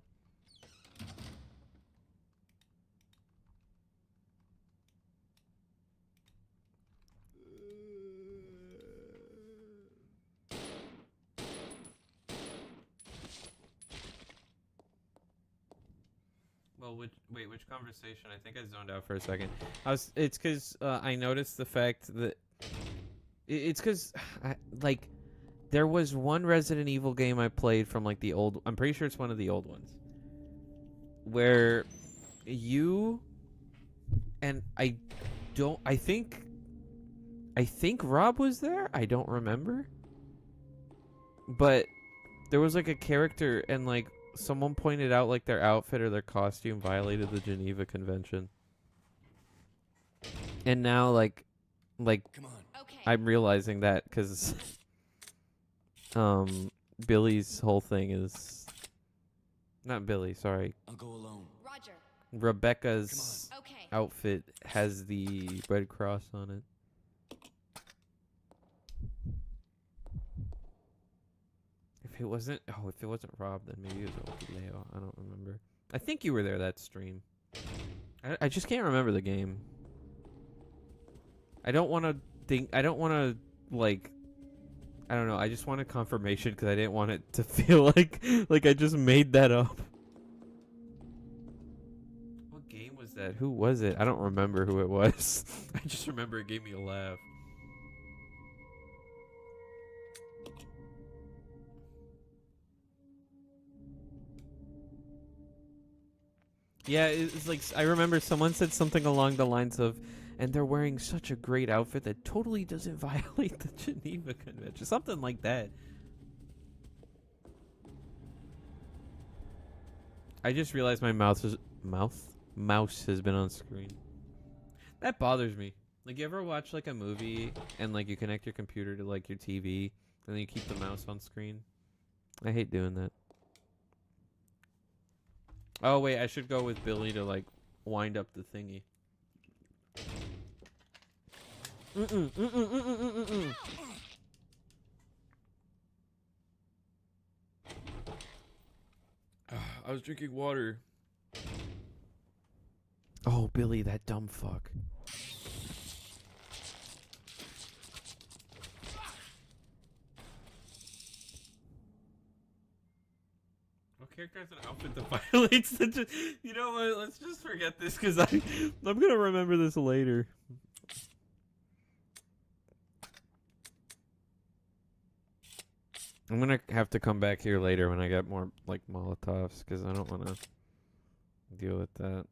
Speaker 1: Well, which conversation? I think I zoned out for a second. It's because I noticed the fact that it's because like there was one Resident Evil game I played from like the old. I'm pretty sure it's one of the old ones where you and I don't. I think Rob was there. I don't remember, but there was like a character and like someone pointed out like their outfit or their costume violated the Geneva Convention. And now like
Speaker 2: Come on.
Speaker 3: Okay.
Speaker 1: I'm realizing that cuz Billy's whole thing is not Billy, sorry.
Speaker 2: I'll go alone.
Speaker 3: Roger.
Speaker 1: Rebecca's
Speaker 3: Okay.
Speaker 1: outfit has the red cross on it. If it wasn't Rob, then maybe it was Leo. I don't remember. I think you were there that stream. I just can't remember the game. I don't want to like I don't know. I just wanted confirmation because I didn't want it to feel like I just made that up. What game was that? Who was it? I don't remember who it was. I just remember it gave me a laugh. Yeah, it's like I remember someone said something along the lines of, and they're wearing such a great outfit that totally doesn't violate the Geneva Convention. Something like that. I just realized my mouse has been on screen. That bothers me. Like, you ever watch like a movie and like you connect your computer to like your TV and then you keep the mouse on screen? I hate doing that. Oh wait, I should go with Billy to like wind up the thingy. I was drinking water. Oh, Billy, that dumb fuck. What character has an outfit that violates the... You know what? Let's just forget this because I'm going to remember this later. I'm going to have to come back here later when I get more, like, Molotovs because I don't want to deal with that.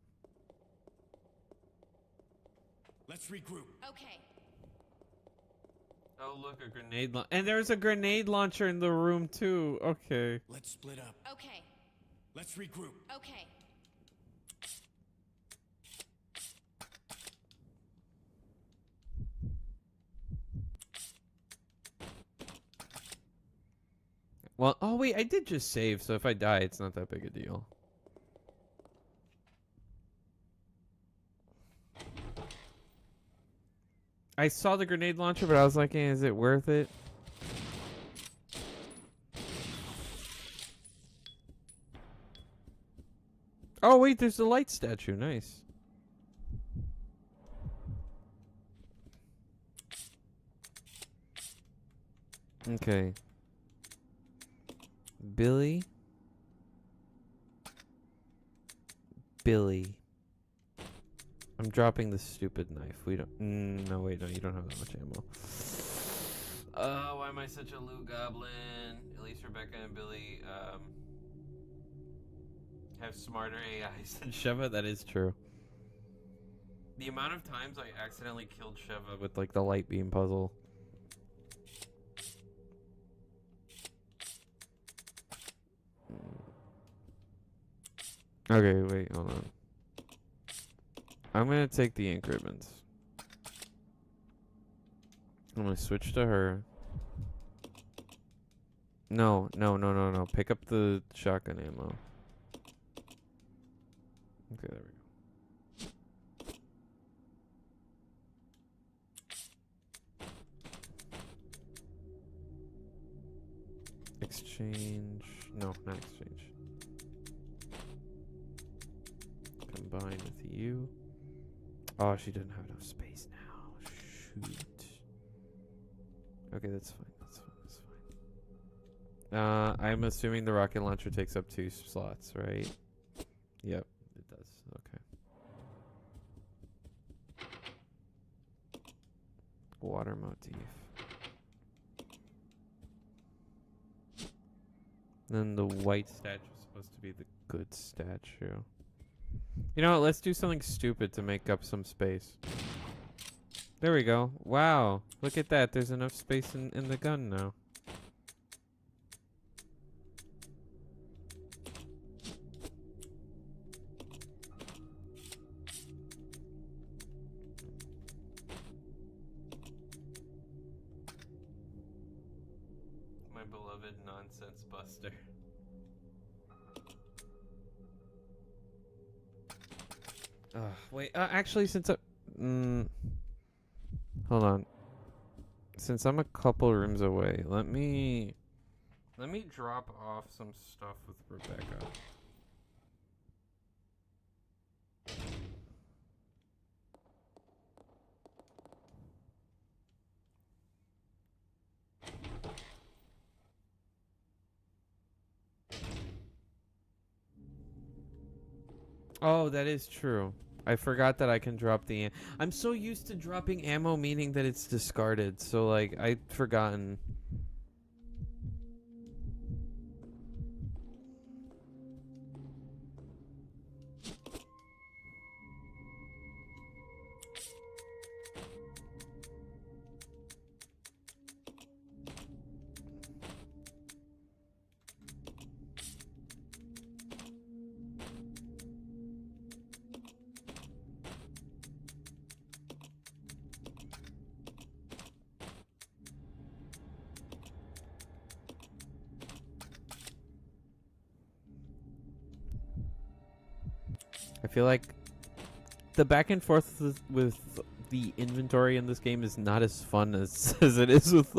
Speaker 2: Let's regroup.
Speaker 3: Okay.
Speaker 1: Oh, look, a grenade launcher. And there's a grenade launcher in the room, too. Okay.
Speaker 2: Let's split up.
Speaker 3: Okay.
Speaker 2: Let's regroup.
Speaker 3: Okay.
Speaker 1: Well, oh, wait, I did just save, so if I die, it's not that big a deal. I saw the grenade launcher, but I was like, is it worth it? Oh, wait, there's the light statue. Nice. Okay. Billy. I'm dropping the stupid knife. We don't... no, wait, no, you don't have that much ammo. Why am I such a loot goblin? At least Rebecca and Billy, have smarter AIs than Sheva. That is true. The amount of times I accidentally killed Sheva with, like, the light beam puzzle. Okay, wait, hold on. I'm gonna take the ink ribbons. I'm gonna switch to her. No, no, no, no, no. Pick up the shotgun ammo. Okay, there we go. Exchange. No, not exchange. Combine with you. Oh, she doesn't have enough space now. Shoot. Okay, that's fine. That's fine. That's fine. I'm assuming the rocket launcher takes up 2 slots, right? Yep, it does. Okay. Water motif. Then the white statue is supposed to be the good statue. You know what? Let's do something stupid to make up some space. There we go. Wow. Look at that. There's enough space in the gun now. My beloved nonsense buster. Wait. Actually, since hold on. Since I'm a couple rooms away, let me drop off some stuff with Rebecca. Oh, that is true. I forgot that I can drop the I'm so used to dropping ammo meaning that it's discarded. So like I'd forgotten. I feel like the back and forth with the inventory in this game is not as fun as as it is with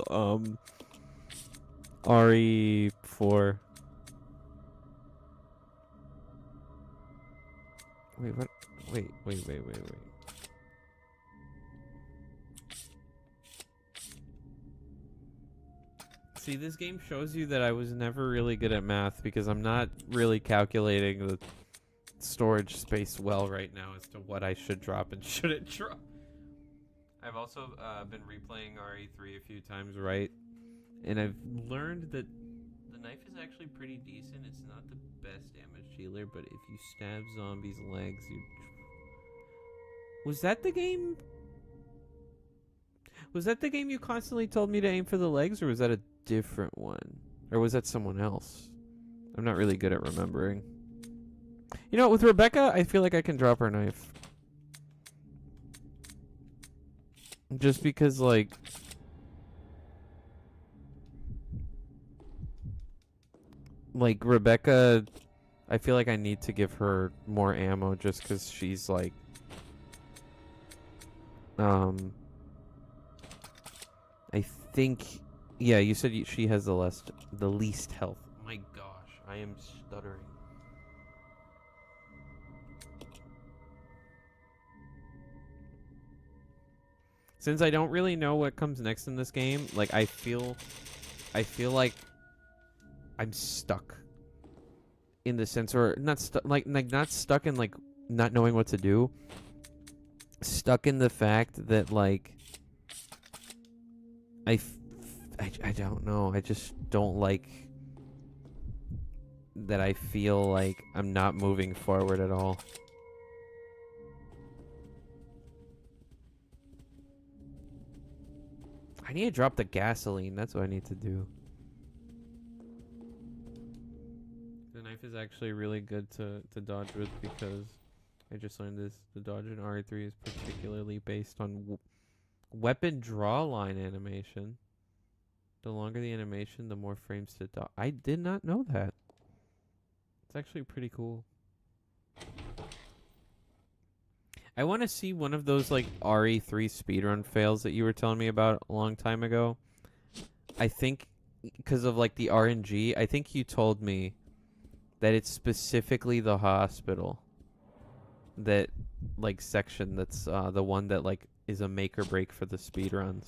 Speaker 1: RE4. Wait, what? Wait. See, this game shows you that I was never really good at math because I'm not really calculating the storage space well right now as to what I should drop and shouldn't drop. I've also been replaying RE3 a few times, right? And I've learned that the knife is actually pretty decent. It's not the best damage dealer, but if you stab zombies' legs, you... Was that the game? Was that the game you constantly told me to aim for the legs, or was that a different one? Or was that someone else? I'm not really good at remembering. You know, with Rebecca, I feel like I can drop her knife. Just because, like... Like, Rebecca, I feel like I need to give her more ammo just because she's, like... I think... Yeah, you said she has the least health. My gosh, I am stuttering. Since I don't really know what comes next in this game, like I feel like I'm stuck in the sense, or not stuck, like not stuck in like not knowing what to do. Stuck in the fact that like I don't know. I just don't like that. I feel like I'm not moving forward at all. I need to drop the gasoline. That's what I need to do. The knife is actually really good to dodge with because I just learned this. The dodge in RE3 is particularly based on Weapon draw line animation. The longer the animation, the more frames to dodge. I did not know that. It's actually pretty cool. I want to see one of those like RE3 speedrun fails that you were telling me about a long time ago. I think because of like the RNG, I think you told me that it's specifically the hospital that like section that's the one that like is a make or break for the speedruns.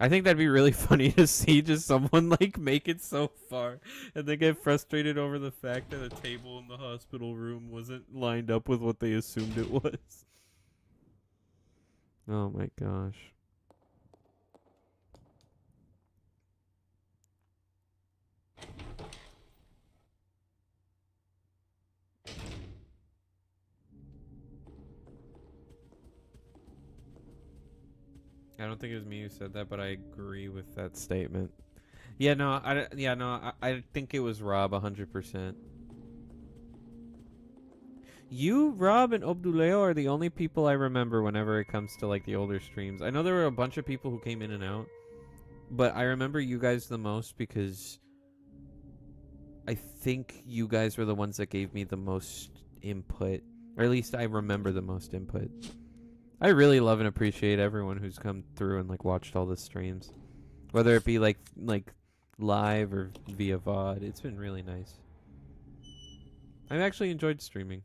Speaker 1: I think that'd be really funny to see just someone like make it so far and they get frustrated over the fact that a table in the hospital room wasn't lined up with what they assumed it was. Oh my gosh. I don't think it was me who said that, but I agree with that statement. Yeah, no, I think it was Rob 100%. You, Rob, and Obduleo are the only people I remember whenever it comes to like the older streams. I know there were a bunch of people who came in and out, but I remember you guys the most because I think you guys were the ones that gave me the most input, or at least I remember the most input. I really love and appreciate everyone who's come through and like watched all the streams, whether it be like live or via VOD. It's been really nice. I've actually enjoyed streaming.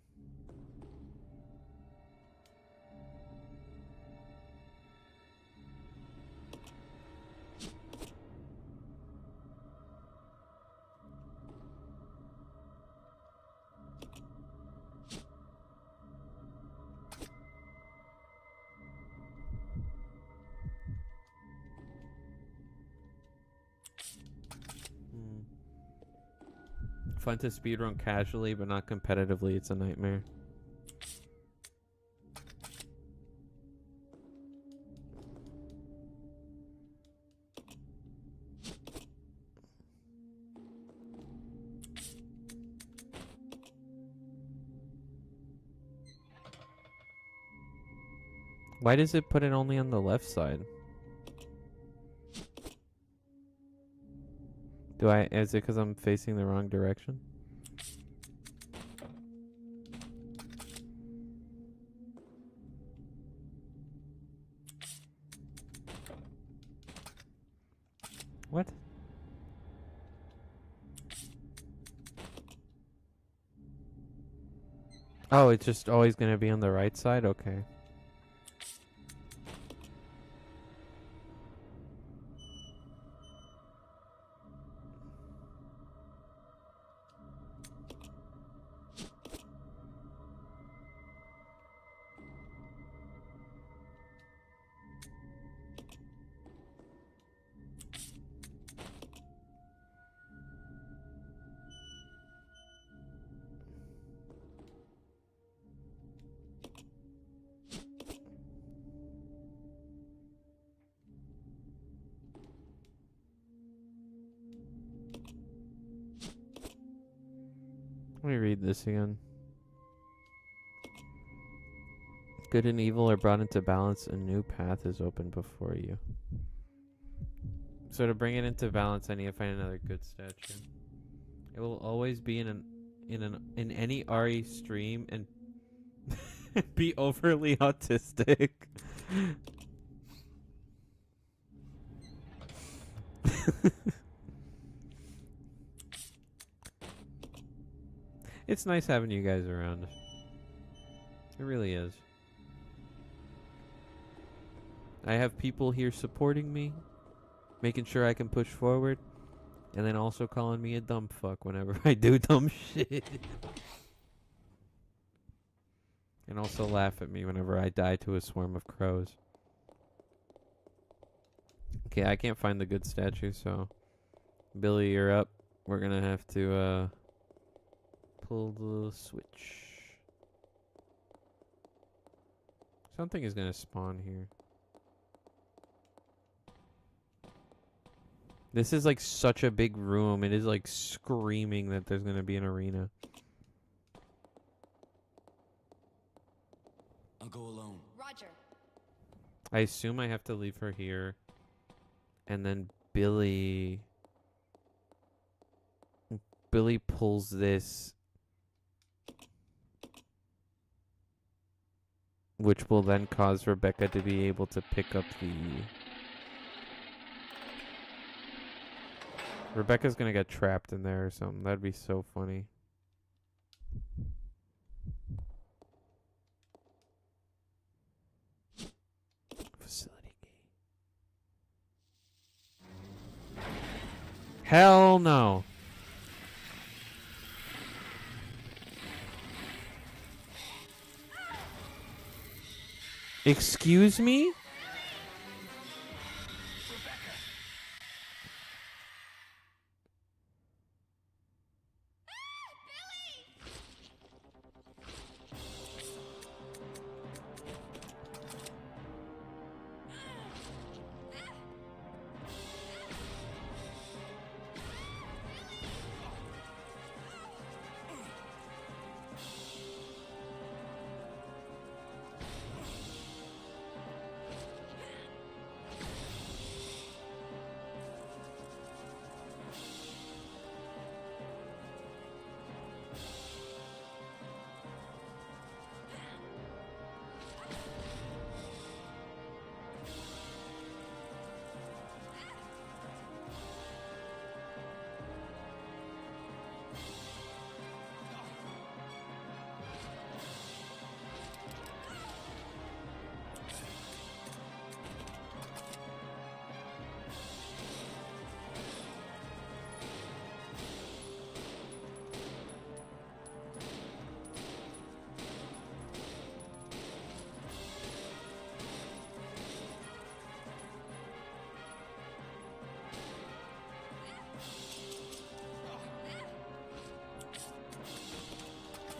Speaker 1: Fun to speedrun casually, but not competitively. It's a nightmare. Why does it put it only on the left side? Is it because I'm facing the wrong direction? What? Oh, it's just always going to be on the right side? Okay. Let me read this again. Good and evil are brought into balance. A new path is open before you. So to bring it into balance, I need to find another good statue. It will always be in any RE stream and be overly autistic. It's nice having you guys around. It really is. I have people here supporting me, making sure I can push forward, and then also calling me a dumb fuck whenever I do dumb shit. And also laugh at me whenever I die to a swarm of crows. Okay, I can't find the good statue, so Billy, you're up. We're gonna have to pull the switch. Something is gonna spawn here. This is like such a big room. It is like screaming that there's gonna be an arena.
Speaker 2: I'll go alone.
Speaker 3: Roger.
Speaker 1: I assume I have to leave her here. And then Billy pulls this, which will then cause Rebecca to be able to pick up the... Rebecca's gonna get trapped in there or something. That'd be so funny. Facility key. Hell no. Excuse me?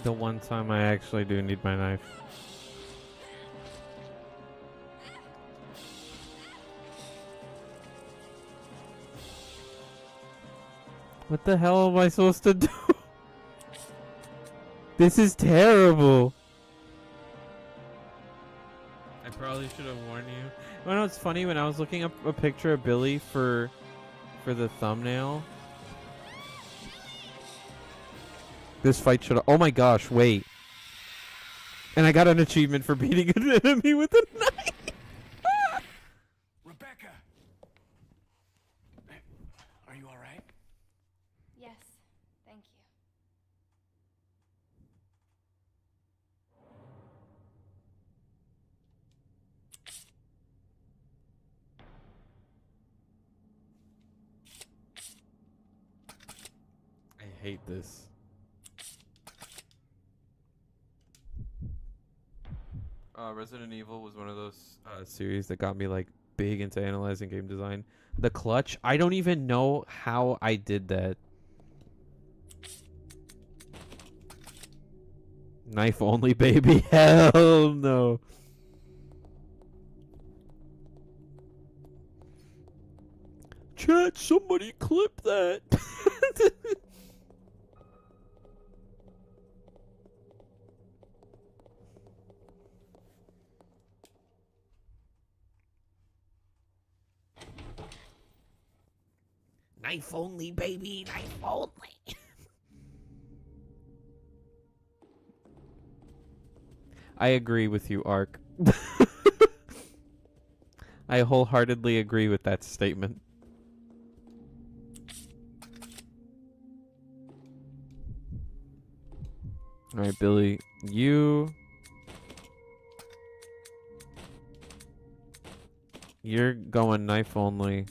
Speaker 1: The one time I actually do need my knife. What the hell am I supposed to do? This is terrible. I probably should have warned you. You know, it's funny, when I was looking up a picture of Billy for the thumbnail. This fight should have... Oh my gosh, wait. And I got an achievement for beating an enemy with a knife.
Speaker 2: Rebecca! Are you alright?
Speaker 3: Yes, thank you.
Speaker 1: I hate this. Resident Evil was one of those series that got me like big into analyzing game design. The clutch, I don't even know how I did that. Knife only, baby. Hell no. Chat, somebody clip that. Knife only, baby. Knife only. I agree with you, Ark. I wholeheartedly agree with that statement. Alright, Billy. You're going knife only.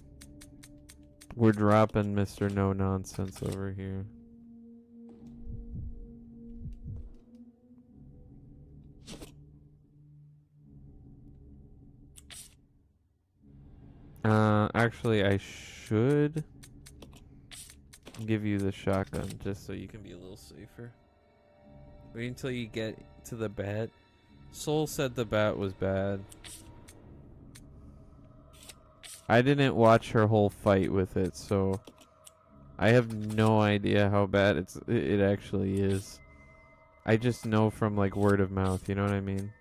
Speaker 1: We're dropping Mr. No Nonsense over here. Actually, I should give you the shotgun just so you can be a little safer. Wait until you get to the bat. Soul said the bat was bad. I didn't watch her whole fight with it, so I have no idea how bad it actually is. I just know from like word of mouth, you know what I mean?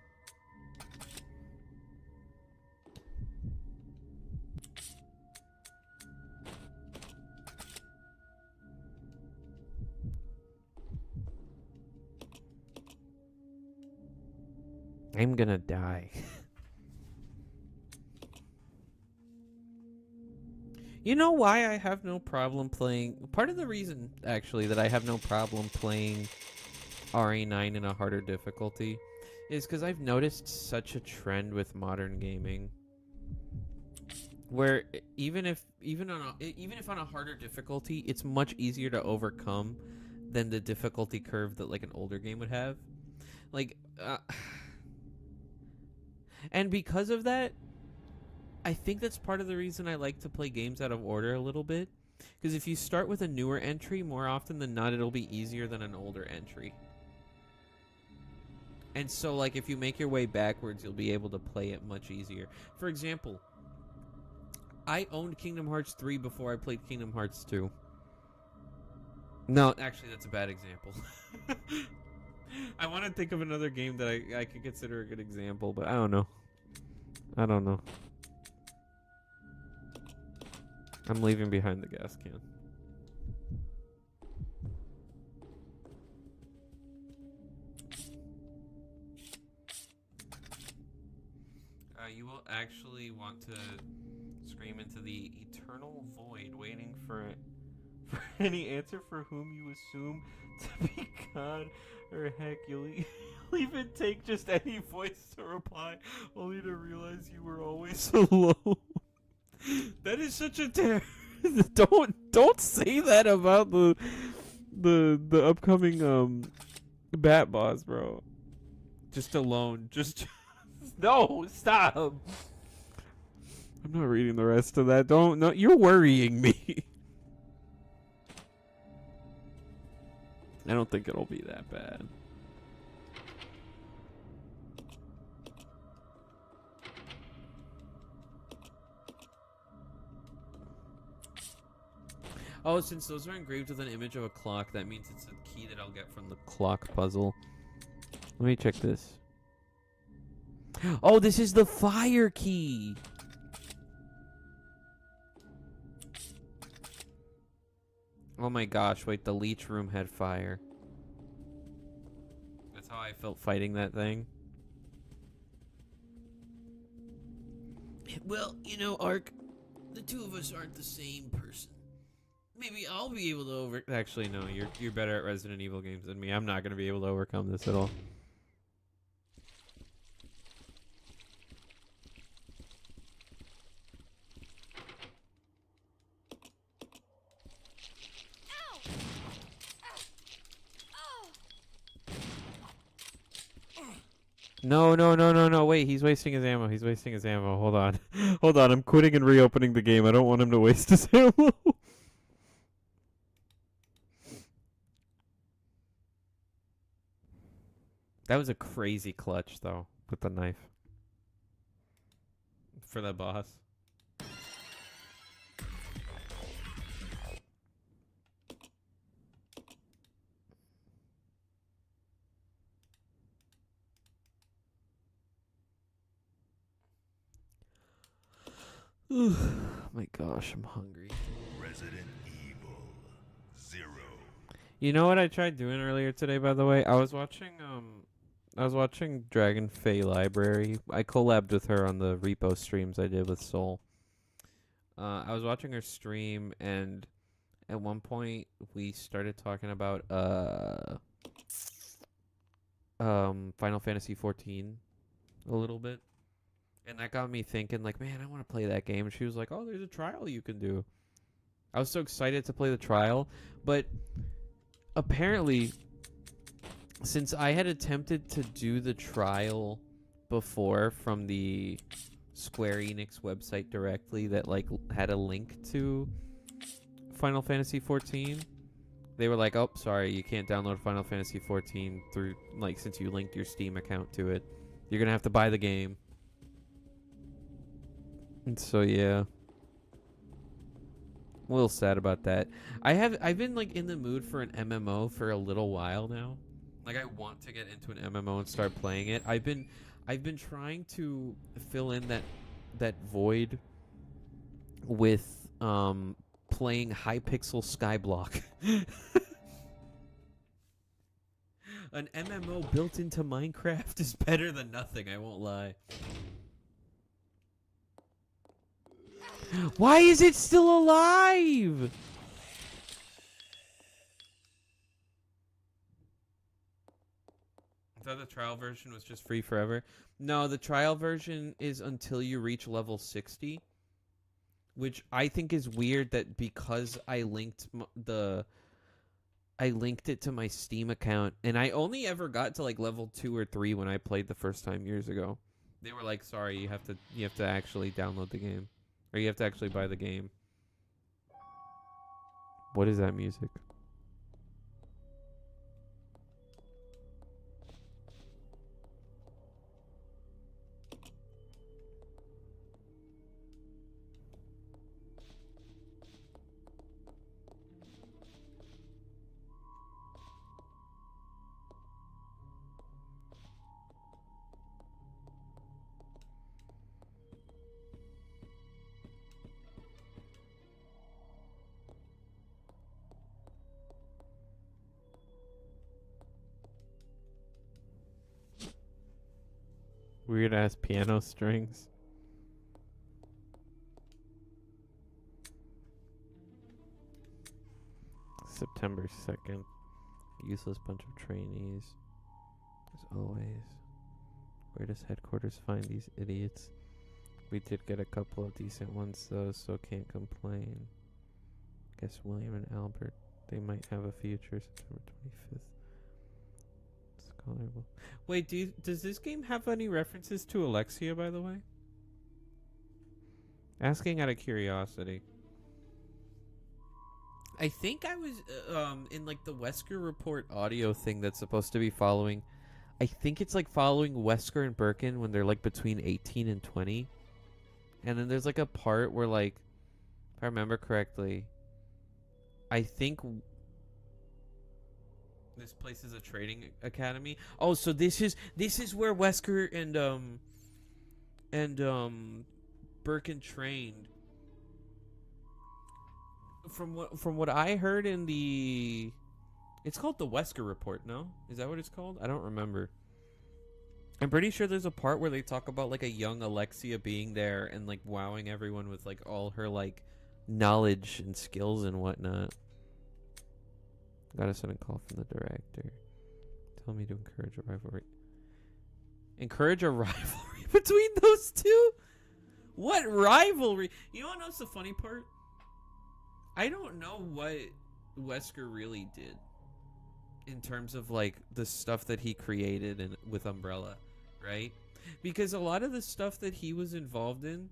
Speaker 1: I'm gonna die. You know why I have no problem playing... Part of the reason, actually, that I have no problem playing RE9 in a harder difficulty is because I've noticed such a trend with modern gaming where even if on a harder difficulty, it's much easier to overcome than the difficulty curve that like an older game would have. Like, and because of that, I think that's part of the reason I like to play games out of order a little bit. Because if you start with a newer entry, more often than not, it'll be easier than an older entry. And so, like, if you make your way backwards, you'll be able to play it much easier. For example, I owned Kingdom Hearts 3 before I played Kingdom Hearts 2. No, actually, that's a bad example. I want to think of another game that I could consider a good example, but I don't know. I don't know. I'm leaving behind the gas can. You will actually want to scream into the eternal void, waiting for any answer for whom you assume to be God, or heck, you'll even take just any voice to reply, only to realize you were always alone. That is such a don't say that about the upcoming bat boss, bro. Just alone. Just no, stop. I'm not reading the rest of that. No, you're worrying me. I don't think it'll be that bad. Oh, since those are engraved with an image of a clock, that means it's a key that I'll get from the clock puzzle. Let me check this. Oh, this is the fire key. Oh my gosh, wait, the leech room had fire. That's how I felt fighting that thing. Well, you know, Ark, the two of us aren't the same person. Maybe I'll be able to Actually, no, you're better at Resident Evil games than me. I'm not going to be able to overcome this at all. No, wait, he's wasting his ammo. He's wasting his ammo. Hold on. Hold on, I'm quitting and reopening the game. I don't want him to waste his ammo. That was a crazy clutch, though, with the knife. For the boss. Oh my gosh, I'm hungry.
Speaker 2: Resident Evil 0.
Speaker 1: You know what I tried doing earlier today, by the way? I was watching Dragon Fae Library. I collabed with her on the repo streams I did with Soul. I was watching her stream, and at one point we started talking about Final Fantasy 14 a little bit. And that got me thinking, like, man, I want to play that game. And she was like, oh, there's a trial you can do. I was so excited to play the trial. But apparently, since I had attempted to do the trial before from the Square Enix website directly that, like, had a link to Final Fantasy 14, they were like, oh, sorry, you can't download Final Fantasy 14 through, like, since you linked your Steam account to it. You're going to have to buy the game. And so yeah, a little sad about that. I've been like in the mood for an MMO for a little while now. Like I want to get into an MMO and start playing it. I've been trying to fill in that void with playing Hypixel Skyblock. An MMO built into Minecraft is better than nothing, I won't lie. Why is it still alive? I thought the trial version was just free forever. No, the trial version is until you reach level 60, which I think is weird that because I linked it to my Steam account, and I only ever got to like level 2 or 3 when I played the first time years ago. They were like, "Sorry, you have to actually download the game, or you have to actually buy the game." What is that music? Weird ass piano strings. September 2nd. Useless bunch of trainees. As always. Where does headquarters find these idiots? We did get a couple of decent ones though, so can't complain. Guess William and Albert, they might have a future. September 25th. Scholarable. Wait, does this game have any references to Alexia, by the way? Asking out of curiosity. I think I was in like the Wesker Report audio thing that's supposed to be following. I think it's like following Wesker and Birkin when they're like between 18 and 20. And then there's like a part where like, if I remember correctly, I think this place is a trading academy. Oh, so this is where Wesker and Birkin trained. From what I heard in the, it's called the Wesker Report. No, is that what it's called? I don't remember. I'm pretty sure there's a part where they talk about like a young Alexia being there and like wowing everyone with like all her like knowledge and skills and whatnot. Got a sudden call from the director. Tell me to encourage a rivalry. Encourage a rivalry between those two? What rivalry? You want to know what's the funny part? I don't know what Wesker really did in terms of like the stuff that he created and with Umbrella, right? Because a lot of the stuff that he was involved in,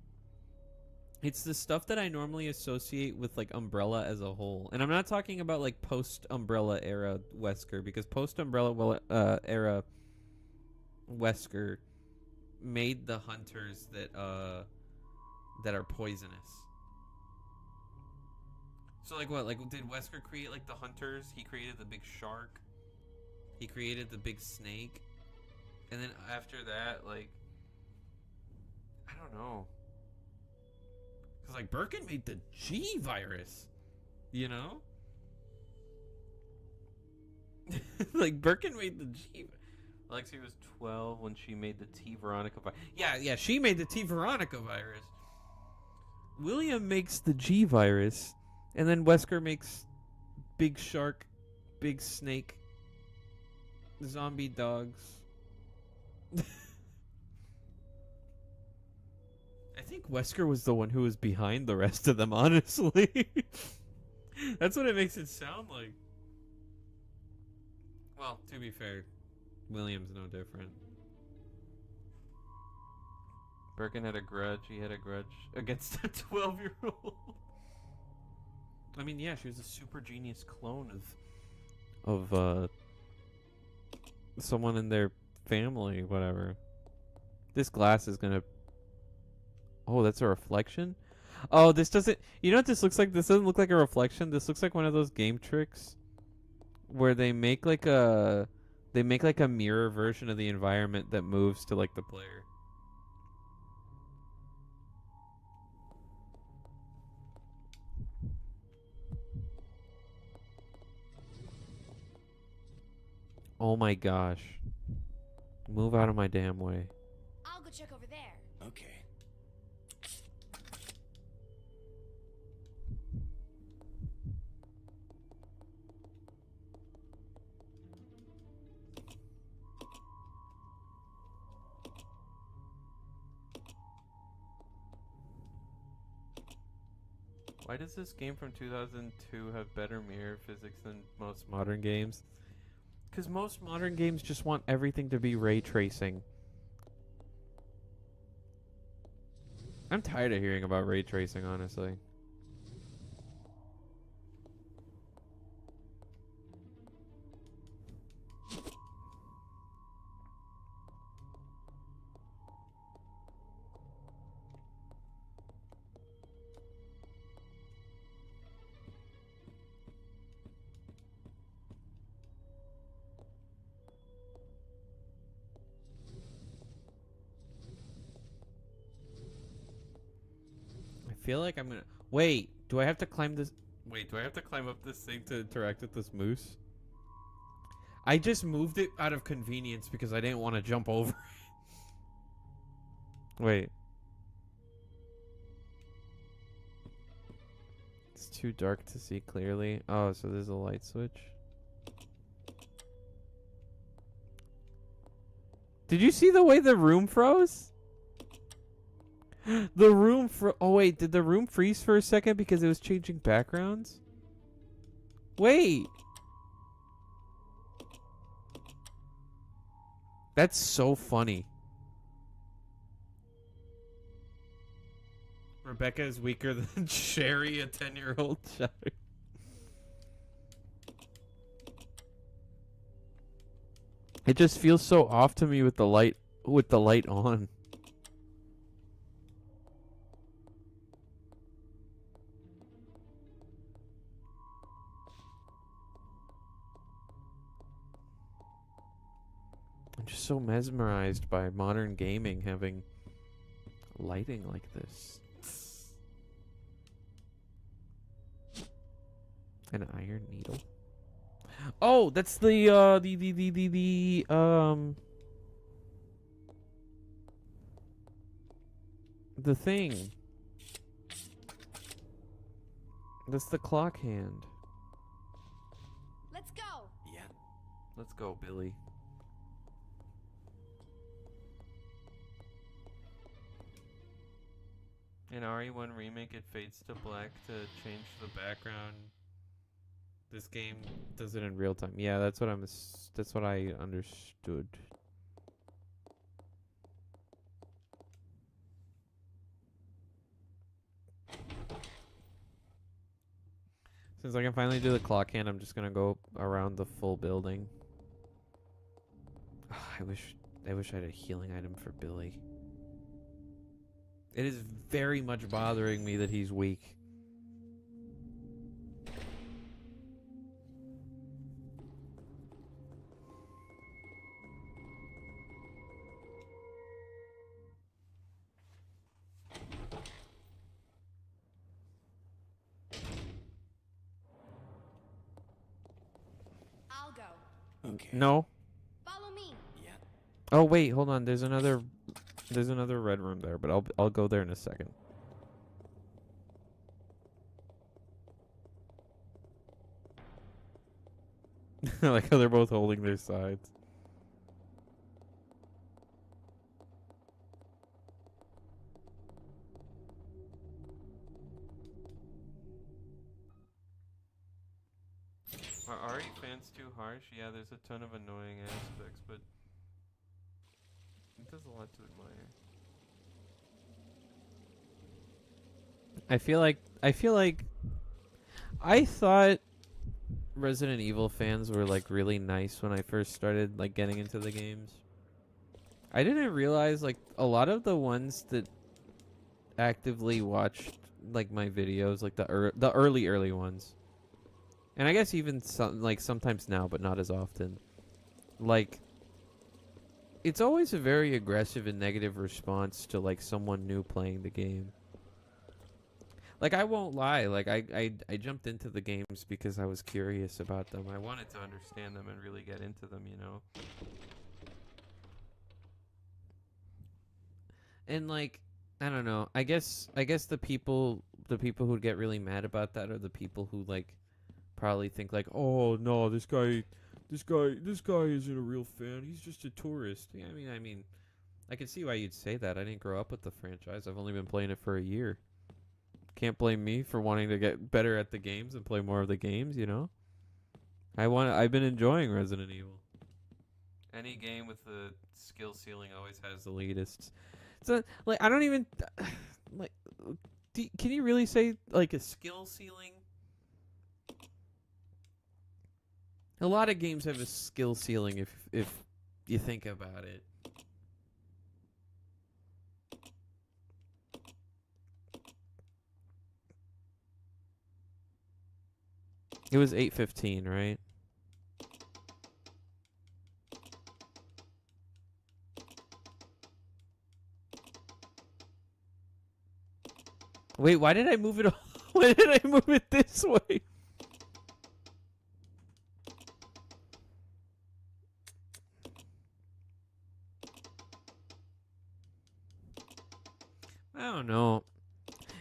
Speaker 1: it's the stuff that I normally associate with like Umbrella as a whole. And I'm not talking about like post Umbrella era Wesker, because post Umbrella era Wesker made the hunters that are poisonous. So like what? Like did Wesker create like the hunters? He created the big shark. He created the big snake. And then after that, like, I don't know. Cause like Birkin made the G virus, you know? Like Birkin made the G. Alexia was 12 when she made the T Veronica virus. Yeah, she made the T Veronica virus. William makes the G virus, and then Wesker makes big shark, big snake, zombie dogs. I think Wesker was the one who was behind the rest of them, honestly. That's what it makes it sound like. Well, to be fair, William's no different. Birkin had a grudge. He had a grudge against a 12-year-old. I mean, yeah, she was a super genius clone of someone in their family, whatever. This glass is gonna. Oh, that's a reflection? Oh, this doesn't... You know what this looks like? This doesn't look like a reflection. This looks like one of those game tricks where they make like a... They make like a mirror version of the environment that moves to like the player. Oh my gosh. Move out of my damn way.
Speaker 3: I'll go check over there.
Speaker 4: Okay.
Speaker 1: Why does this game from 2002 have better mirror physics than most modern games? Because most modern games just want everything to be ray tracing. I'm tired of hearing about ray tracing, honestly. I feel like I'm gonna... Wait, do I have to climb this... Wait, do I have to climb up this thing to interact with this moose? I just moved it out of convenience because I didn't want to jump over it. Wait. It's too dark to see clearly. Oh, so there's a light switch. Did you see the way the room froze? The room oh wait, did the room freeze for a second because it was changing backgrounds? Wait. That's so funny. Rebecca is weaker than Sherry, a 10-year-old child. It just feels so off to me with the light on. I'm just so mesmerized by modern gaming having lighting like this. An iron needle. Oh, that's the thing. That's the clock hand.
Speaker 3: Let's go.
Speaker 4: Yeah.
Speaker 1: Let's go, Billy. In RE1 Remake, it fades to black to change the background. This game does it in real time. Yeah, that's what that's what I understood. Since I can finally do the clock hand, I'm just gonna go around the full building. I wish I had a healing item for Billy. It is very much bothering me that he's weak.
Speaker 3: I'll go.
Speaker 4: Okay.
Speaker 1: No.
Speaker 3: Follow me.
Speaker 4: Yeah.
Speaker 1: Oh wait, hold on. There's another red room there, but I'll go there in a second. I like how they're both holding their sides. Are RE fans too harsh? Yeah, there's a ton of annoying aspects, but it does a lot to admire. I feel like I thought Resident Evil fans were like really nice when I first started like getting into the games. I didn't realize like a lot of the ones that actively watched like my videos, like the early ones. And I guess even some like sometimes now, but not as often. Like it's always a very aggressive and negative response to like someone new playing the game. Like, I won't lie. Like, I jumped into the games because I was curious about them. I wanted to understand them and really get into them, you know? And like, I don't know. I guess the people who'd get really mad about that are the people who like probably think like, "Oh, no, this guy isn't a real fan. He's just a tourist." Yeah, I mean, I can see why you'd say that. I didn't grow up with the franchise. I've only been playing it for a year. Can't blame me for wanting to get better at the games and play more of the games, you know? I've been enjoying Resident Evil. Any game with the skill ceiling always has the elitists. So like I don't even like can you really say like a skill ceiling? A lot of games have a skill ceiling if you think about it. It was 8:15, right? Wait, why did I move it? Why did I move it this way? I don't know.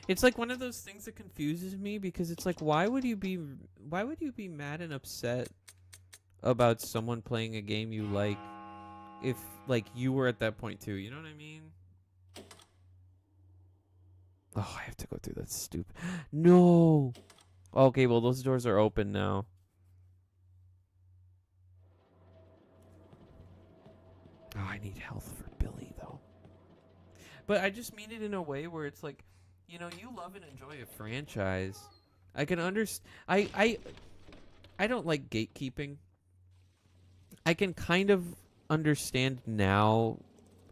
Speaker 1: It's like one of those things that confuses me because it's like why would you be mad and upset about someone playing a game you like if like you were at that point too, you know what I mean? Oh, I have to go through that stupid. No. Okay, well those doors are open now. Oh, I need health for Billy though. But I just mean it in a way where it's like, you know, you love and enjoy a franchise. I can understand. I don't like gatekeeping. I can kind of understand now.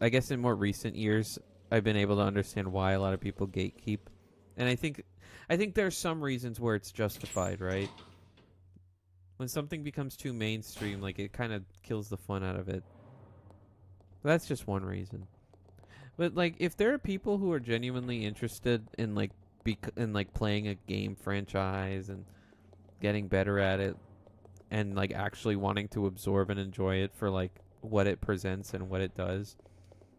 Speaker 1: I guess in more recent years, I've been able to understand why a lot of people gatekeep, and I think there are some reasons where it's justified, right? When something becomes too mainstream, like it kind of kills the fun out of it. That's just one reason. But like, if there are people who are genuinely interested in like playing a game franchise and getting better at it, and like actually wanting to absorb and enjoy it for like what it presents and what it does,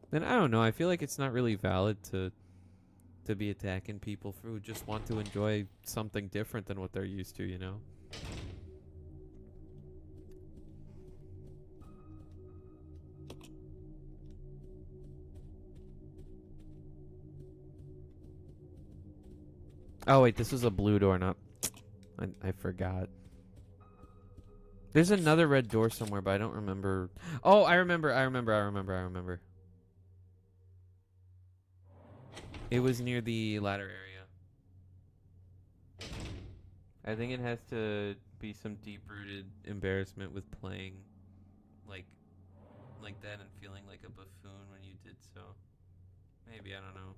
Speaker 1: then I don't know. I feel like it's not really valid to be attacking people who just want to enjoy something different than what they're used to, you know? Oh wait, this was a blue door, not. I forgot. There's another red door somewhere, but I don't remember. Oh, I remember. It was near the ladder area. I think it has to be some deep-rooted embarrassment with playing like like that and feeling like a buffoon when you did so. Maybe, I don't know.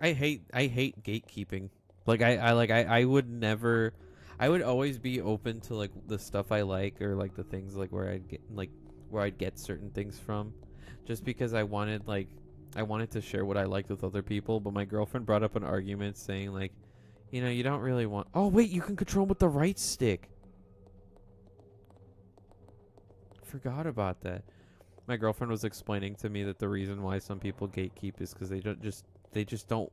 Speaker 1: I hate gatekeeping. Like I would never. I would always be open to like the stuff I like or like the things like where I'd get certain things from, just because I wanted to share what I liked with other people. But my girlfriend brought up an argument saying like, you know, you don't really want. Oh wait, you can control with the right stick. Forgot about that. My girlfriend was explaining to me that the reason why some people gatekeep is because they just don't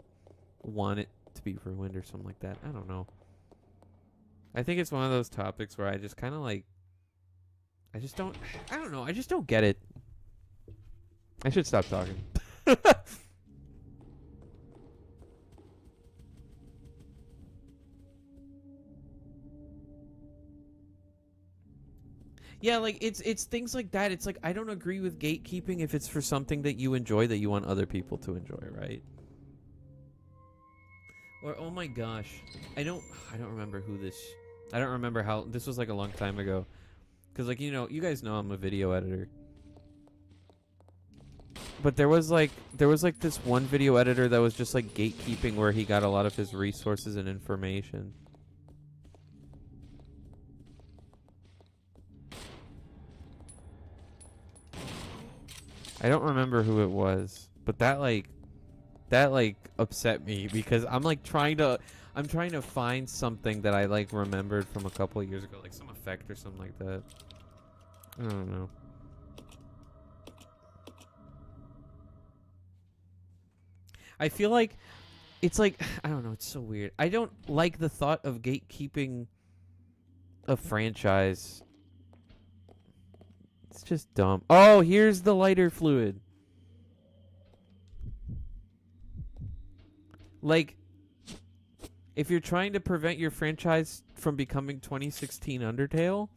Speaker 1: want it to be ruined or something like that. I don't know. I think it's one of those topics where I just kind of like I just don't I don't know. I just don't get it. I should stop talking. Yeah, like it's things like that. It's like I don't agree with gatekeeping if it's for something that you enjoy that you want other people to enjoy, right? Or oh my gosh, I don't remember who this. I don't remember how this was like a long time ago. Cause like you guys know I'm a video editor. But there was like this one video editor that was just like gatekeeping where he got a lot of his resources and information. I don't remember who it was, but that upset me because I'm trying to find something that I like remembered from a couple of years ago, like some effect or something like that. I don't know. I feel like it's like I don't know, it's so weird. I don't like the thought of gatekeeping a franchise. It's just dumb. Oh, here's the lighter fluid. Like, if you're trying to prevent your franchise from becoming 2016 Undertale,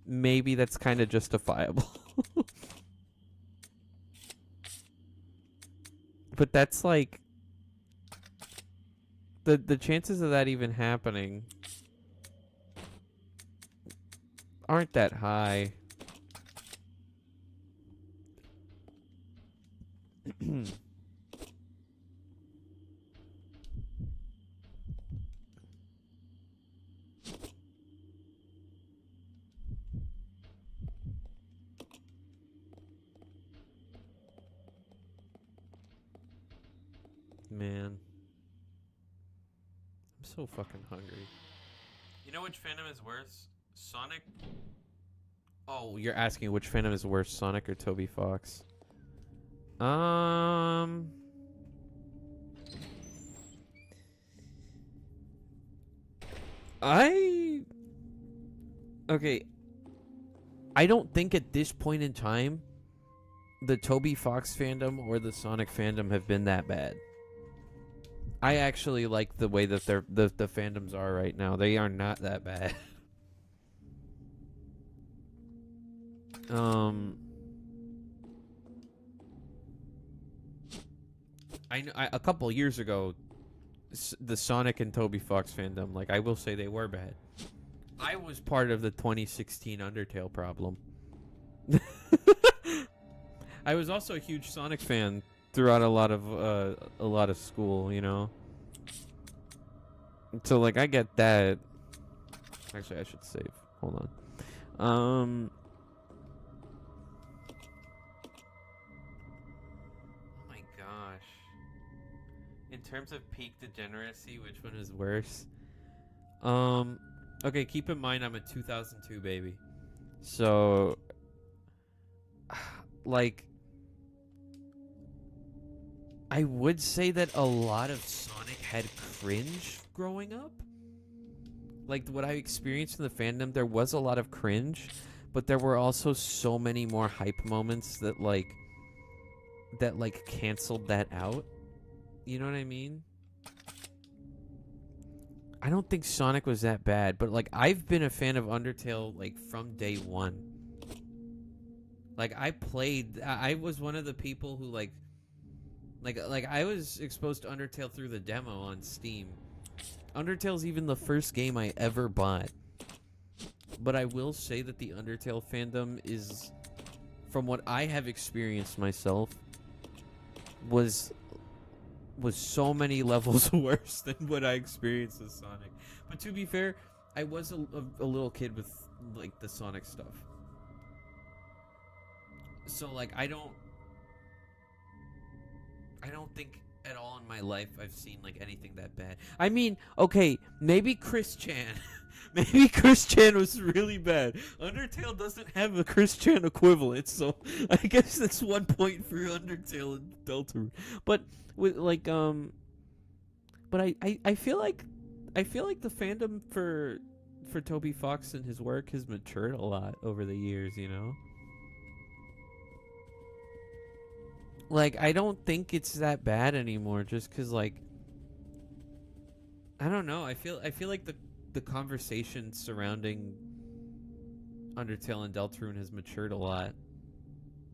Speaker 1: maybe that's kind of justifiable. But that's like the chances of that even happening aren't that high. Man. I'm so fucking hungry. You know which fandom is worse? Sonic? Oh, you're asking which fandom is worse, Sonic or Toby Fox? Okay. I don't think at this point in time the Toby Fox fandom or the Sonic fandom have been that bad. I actually like the way that the fandoms are right now. They are not that bad. I know a couple years ago, the Sonic and Toby Fox fandom, like I will say they were bad. I was part of the 2016 Undertale problem. I was also a huge Sonic fan throughout a lot of school, you know. So like I get that. Actually, I should save. Hold on. Oh my gosh. In terms of peak degeneracy, which one is worse? Okay, keep in mind I'm a 2002 baby. So like I would say that a lot of Sonic had cringe growing up. Like what I experienced in the fandom, there was a lot of cringe, but there were also so many more hype moments that canceled that out. You know what I mean? I don't think Sonic was that bad, but like I've been a fan of Undertale like from day one. Like I was one of the people who like I was exposed to Undertale through the demo on Steam. Undertale's even the first game I ever bought. But I will say that the Undertale fandom is, from what I have experienced myself, was so many levels worse than what I experienced with Sonic. But to be fair, I was a little kid with like the Sonic stuff. So like I don't think at all in my life I've seen like anything that bad. I mean, okay, maybe Chris Chan. Maybe Chris Chan was really bad. Undertale doesn't have a Chris Chan equivalent, so I guess that's 1 point for Undertale and Deltarune. But with like but I feel like the fandom for Toby Fox and his work has matured a lot over the years, you know? Like I don't think it's that bad anymore just cuz like I don't know. I feel like the conversation surrounding Undertale and Deltarune has matured a lot.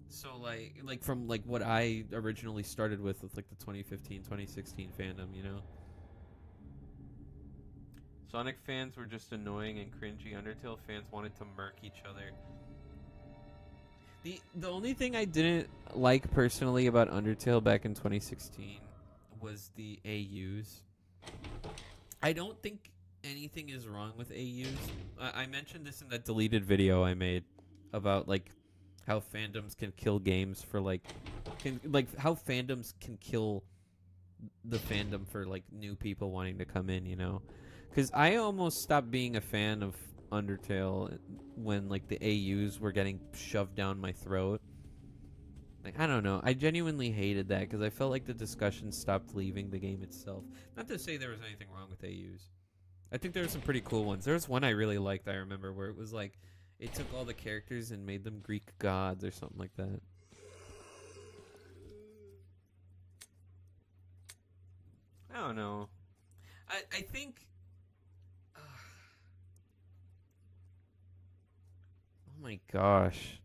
Speaker 1: So like from like what I originally started with like the 2015, 2016 fandom, you know. Sonic fans were just annoying and cringy. Undertale fans wanted to murk each other. The only thing I didn't like personally about Undertale back in 2016 was the AUs. I don't think anything is wrong with AUs. I mentioned this in that deleted video I made about like how fandoms can kill games for how fandoms can kill the fandom for like new people wanting to come in, you know? Because I almost stopped being a fan of Undertale when like the AUs were getting shoved down my throat. Like, I don't know. I genuinely hated that because I felt like the discussion stopped leaving the game itself. Not to say there was anything wrong with AUs. I think there were some pretty cool ones. There was one I really liked, I remember, where it was like, it took all the characters and made them Greek gods or something like that. I don't know. I think... oh my gosh.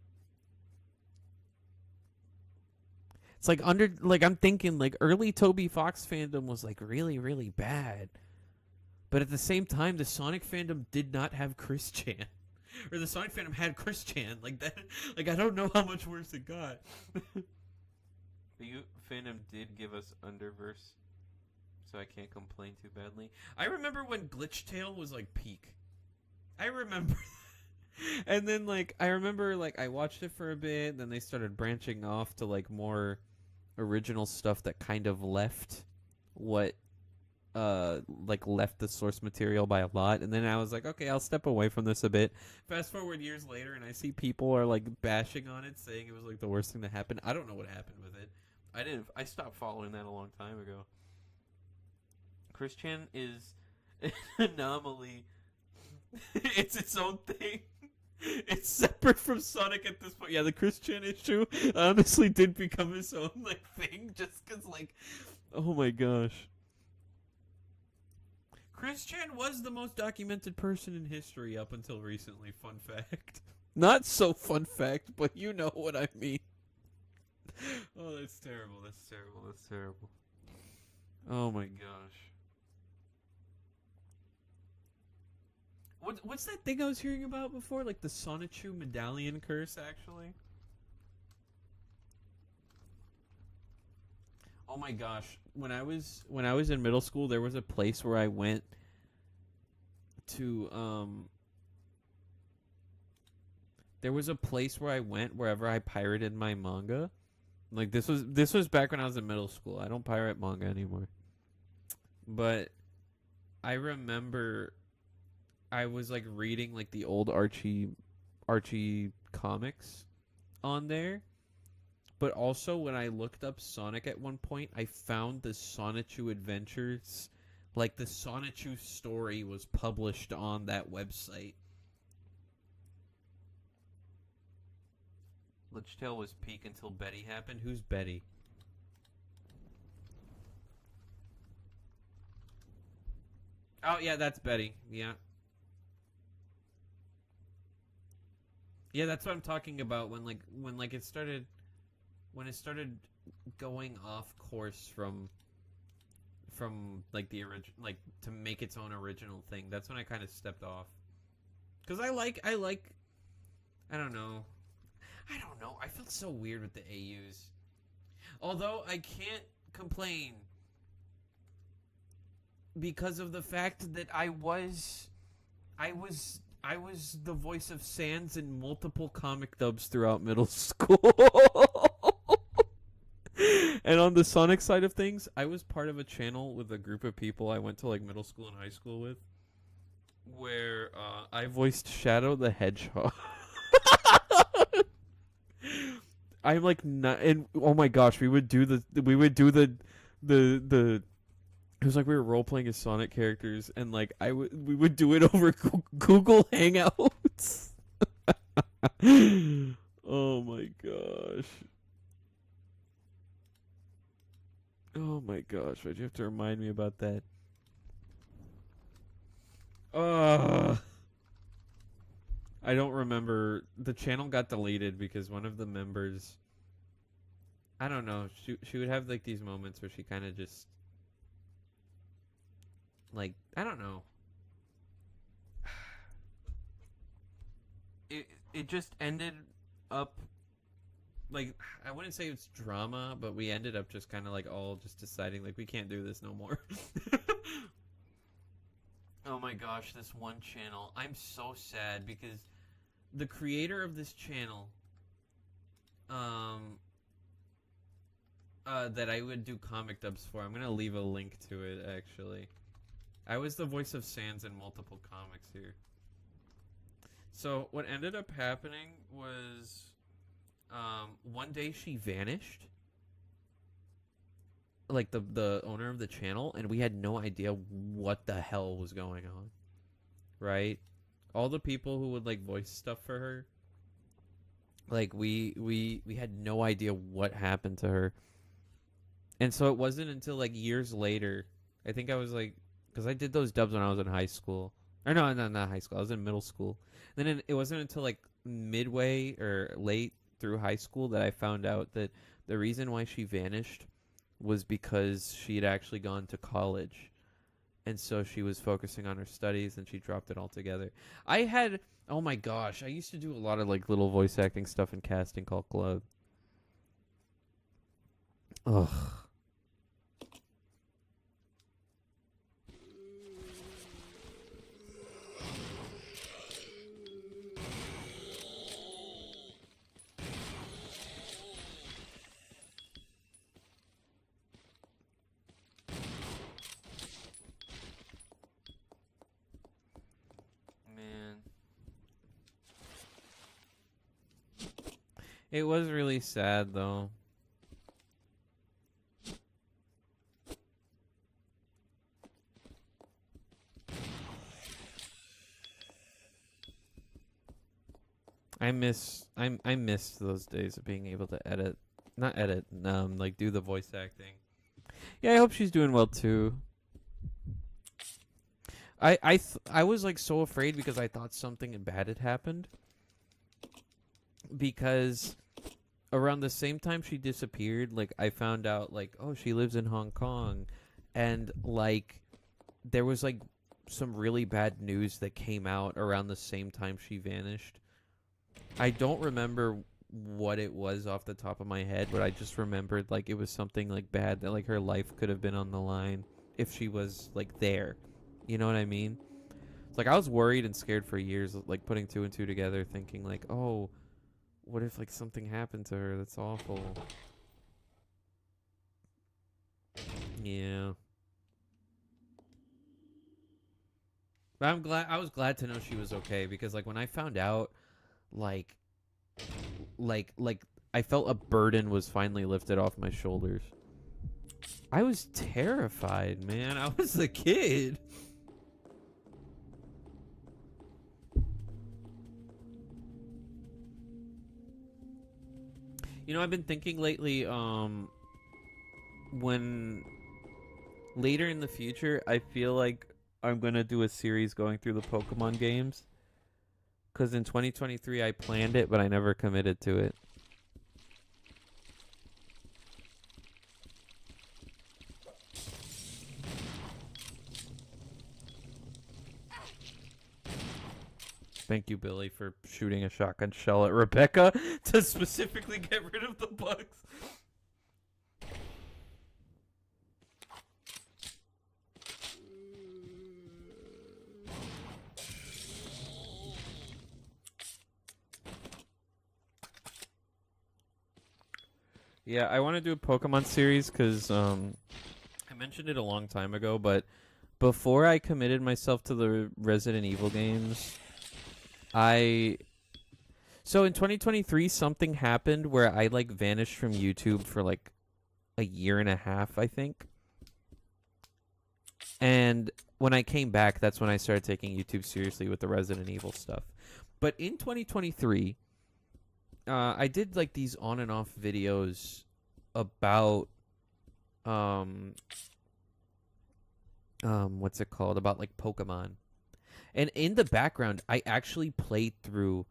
Speaker 1: It's like I'm thinking like early Toby Fox fandom was like really, really bad. But at the same time, the Sonic fandom did not have Chris Chan. Or the Sonic fandom had Chris Chan. Like that, like I don't know how much worse it got. The fandom did give us Underverse, so I can't complain too badly. I remember when Glitch Tale was like peak. I remember. And then like I remember like I watched it for a bit, then they started branching off to like more original stuff that kind of left what like left the source material by a lot, and then I was like, okay, I'll step away from this a bit. Fast forward years later and I see people are like bashing on it, saying it was like the worst thing that happened. I don't know what happened with it. I stopped following that a long time ago. Chris Chan is an anomaly. It's its own thing. It's separate from Sonic at this point. Yeah, the Chris Chan issue honestly did become his own like thing, just because like, oh my gosh. Chris Chan was the most documented person in history up until recently, fun fact. Not so fun fact, but you know what I mean. Oh, that's terrible, that's terrible, that's terrible. Oh my gosh. What's that thing I was hearing about before? Like the Sonichu medallion curse, actually? Oh my gosh. When I was in middle school, there was a place where I went to there was a place where I went wherever I pirated my manga. Like this was back when I was in middle school. I don't pirate manga anymore. But I remember I was like reading like the old Archie comics on there. But also, when I looked up Sonic at one point, I found the Sonichu Adventures. Like, the Sonichu story was published on that website. Glitch Tale was peak until Betty happened. Who's Betty? Oh, yeah, that's Betty. Yeah. Yeah, that's what I'm talking about when it started... When it started going off course from like the original, like to make its own original thing, that's when I kind of stepped off. Cause I don't know. I felt so weird with the AUs. Although I can't complain because of the fact that I was the voice of Sans in multiple comic dubs throughout middle school. And on the Sonic side of things, I was part of a channel with a group of people I went to like middle school and high school with, where I voiced Shadow the Hedgehog. I'm like not, and oh my gosh, we would do the it was like we were role playing as Sonic characters, and like we would do it over Google Hangouts. Oh my gosh. Oh my gosh, why'd you have to remind me about that? I don't remember. The channel got deleted because one of the members, I don't know, she would have like these moments where she kind of just, like, I don't know. It just ended up, like, I wouldn't say it's drama, but we ended up just kind of like all just deciding like we can't do this no more. Oh my gosh, this one channel. I'm so sad because the creator of this channel um that I would do comic dubs for. I'm gonna leave a link to it actually. I was the voice of Sans in multiple comics here. So what ended up happening was one day she vanished, like the owner of the channel, and we had no idea what the hell was going on. Right? All the people who would like voice stuff for her, like we had no idea what happened to her. And so it wasn't until like years later, I think I was like, because I did those dubs when I was in high school. Or no, not high school. I was in middle school. Then it wasn't until like midway or late through high school that I found out that the reason why she vanished was because she had actually gone to college. And so she was focusing on her studies and she dropped it altogether. Oh my gosh, I used to do a lot of like little voice acting stuff in Casting Call Club. Ugh. Man. It was really sad though. I missed those days of being able to not edit, like do the voice acting. Yeah, I hope she's doing well too. I was like so afraid because I thought something bad had happened. Because around the same time she disappeared, like I found out like, oh, she lives in Hong Kong, and like there was like some really bad news that came out around the same time she vanished. I don't remember what it was off the top of my head, but I just remembered like it was something like bad, that like her life could have been on the line if she was like there. You know what I mean? It's like I was worried and scared for years, like putting two and two together, thinking like, oh, what if like something happened to her? That's awful. Yeah. But I was glad to know she was okay, because like when I found out, like like I felt a burden was finally lifted off my shoulders. I was terrified, man. I was a kid. You know, I've been thinking lately, when later in the future, I feel like I'm gonna do a series going through the Pokemon games. Because in 2023, I planned it, but I never committed to it. Thank you, Billy, for shooting a shotgun shell at Rebecca to specifically get rid of the bugs. Yeah, I want to do a Pokemon series because I mentioned it a long time ago, but before I committed myself to the Resident Evil games, so in 2023 something happened where I like vanished from YouTube for like a year and a half, I think. And when I came back, that's when I started taking YouTube seriously with the Resident Evil stuff. But in 2023, I did like these on and off videos about what's it called? About like Pokemon. And in the background, I actually played through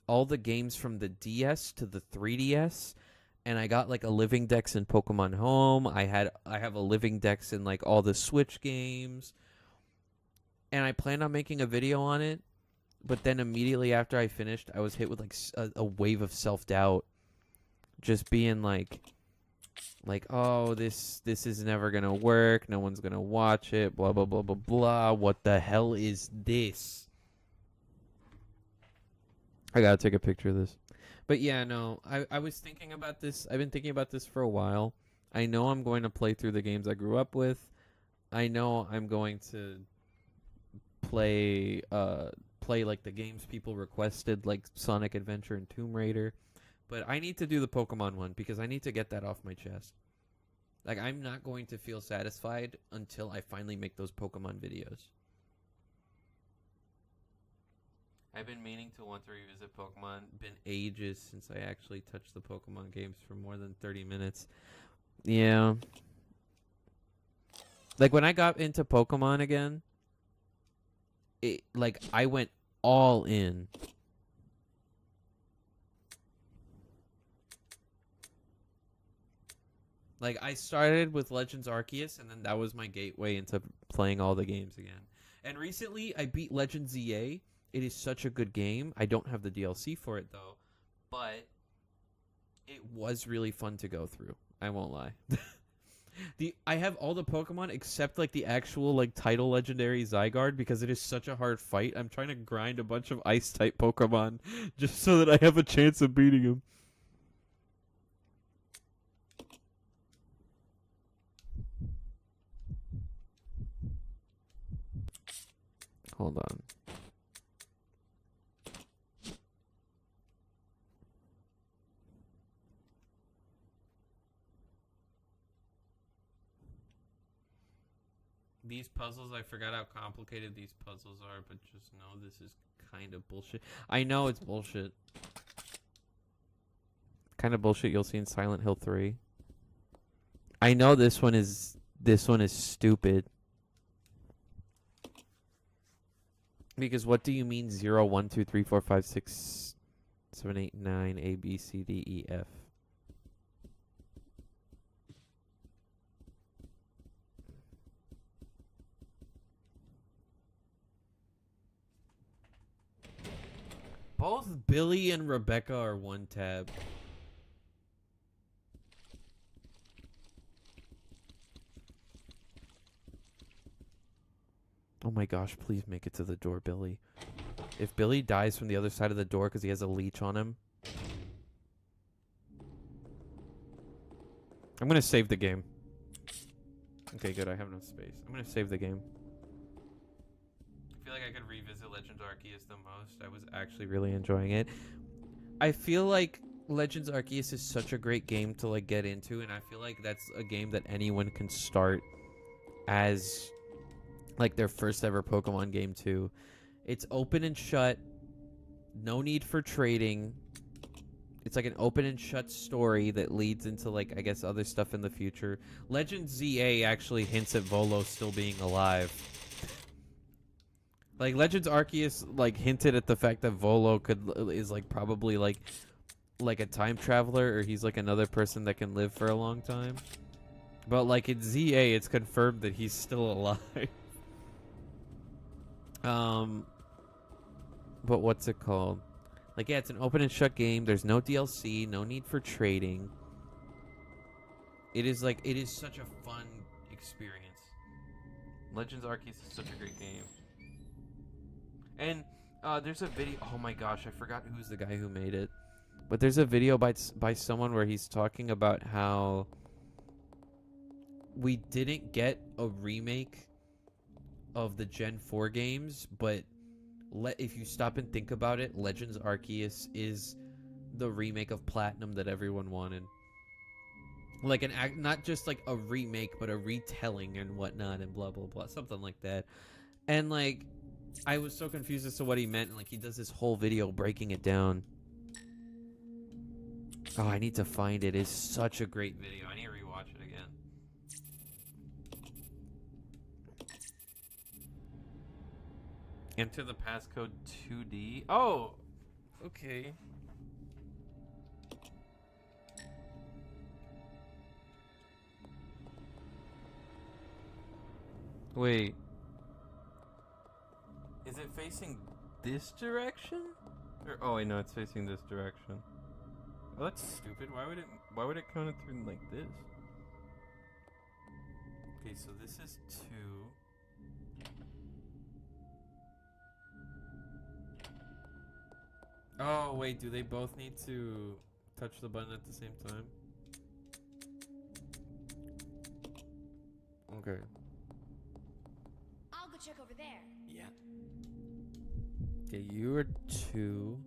Speaker 1: all the games from the DS to the 3DS, and I got like a living dex in Pokemon Home. I have a living dex in like all the Switch games. And I planned on making a video on it, but then immediately after I finished, I was hit with like a wave of self-doubt, just being like, oh, this is never gonna work, no one's gonna watch it, blah blah blah blah blah, what the hell is this? I gotta take a picture of this. But yeah, no, I was thinking about this. I've been thinking about this for a while. I know I'm going to play through the games I grew up with. I know I'm going to play play like the games people requested, like Sonic Adventure and Tomb Raider. But I need to do the Pokemon one because I need to get that off my chest. Like, I'm not going to feel satisfied until I finally make those Pokemon videos. I've been meaning to want to revisit Pokemon. Been ages since I actually touched the Pokemon games for more than 30 minutes. Yeah. Like, when I got into Pokemon again, like, I went all in. Like, I started with Legends Arceus, and then that was my gateway into playing all the games again. And recently, I beat Legends ZA. It is such a good game. I don't have the DLC for it, though. But it was really fun to go through. I won't lie. I have all the Pokemon except, like, the actual, like, title legendary Zygarde because it is such a hard fight. I'm trying to grind a bunch of Ice-type Pokemon just so that I have a chance of beating him. Hold on. These puzzles, I forgot how complicated these puzzles are, but just know this is kind of bullshit. I know it's bullshit. Kind of bullshit you'll see in Silent Hill 3. I know this one is stupid. Because what do you mean 0, 1, 2, 3, 4, 5, 6, 7, 8, 9, A, B, C, D, E, F? Both Billy and Rebecca are one tab. Oh my gosh, please make it to the door, Billy. If Billy dies from the other side of the door because he has a leech on him, I'm going to save the game. Okay, good. I have enough space. I'm going to save the game. I feel like I could revisit Legends Arceus the most. I was actually really enjoying it. I feel like Legends Arceus is such a great game to like get into, and I feel like that's a game that anyone can start as like their first ever Pokemon game too. It's open and shut. No need for trading. It's like an open and shut story that leads into, like, I guess, other stuff in the future. Legends ZA actually hints at Volo still being alive. Like, Legends Arceus, like, hinted at the fact that Volo is, like, probably, like a time traveler, or he's, like, another person that can live for a long time. But, like, in ZA, it's confirmed that he's still alive. But what's it called? Like, yeah, it's an open and shut game. There's no DLC, no need for trading. It is such a fun experience. Legends Arceus is such a great game. And there's a video. Oh my gosh, I forgot who's the guy who made it. But there's a video by someone where he's talking about how we didn't get a remake of the Gen 4 games, but if you stop and think about it, Legends Arceus is the remake of Platinum that everyone wanted. Like not just like a remake, but a retelling and whatnot and blah blah blah, something like that. And like, I was so confused as to what he meant. And like, he does this whole video breaking it down. Oh, I need to find it. It's such a great video. I need to rewatch it again. Enter the passcode 2D. Oh, okay. Wait. Is it facing this direction? Or, oh wait, no, it's facing this direction. Oh, that's stupid. Why would it count it through like this? Okay, so this is 2. Oh, wait, do they both need to touch the button at the same time? Okay.
Speaker 3: I'll go check over there.
Speaker 2: Yeah.
Speaker 1: Okay, you are 2.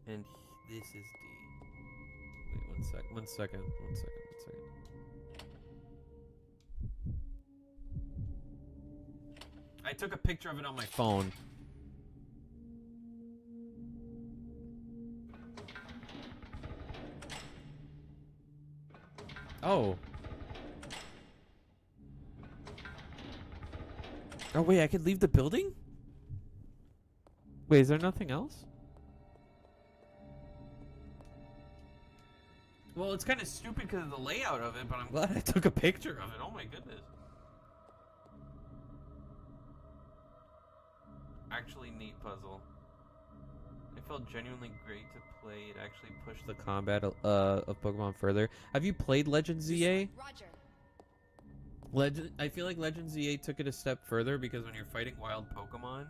Speaker 1: And this is D. Wait, one second. One second. I took a picture of it on my phone. Oh. Oh, wait, I could leave the building? Wait, is there nothing else? Well, it's kind of stupid because of the layout of it, but I'm glad I took a picture of it. Oh my goodness. Actually neat puzzle. It felt genuinely great to play. It actually pushed the combat of Pokemon further. Have you played Legend ZA?
Speaker 3: Roger.
Speaker 1: I feel like Legend ZA took it a step further because when you're fighting wild Pokemon,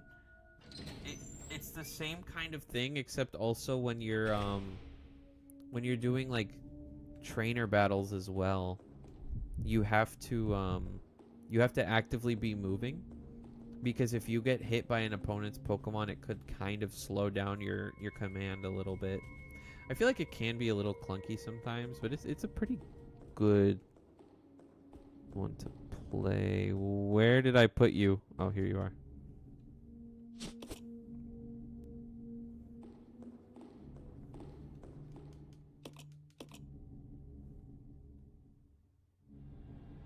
Speaker 1: it's the same kind of thing, except also when you're doing like trainer battles as well, you have to actively be moving, because if you get hit by an opponent's Pokemon, it could kind of slow down your command a little bit. I feel like it can be a little clunky sometimes, but it's a pretty good one to play. Where did I put you? Oh, here you are.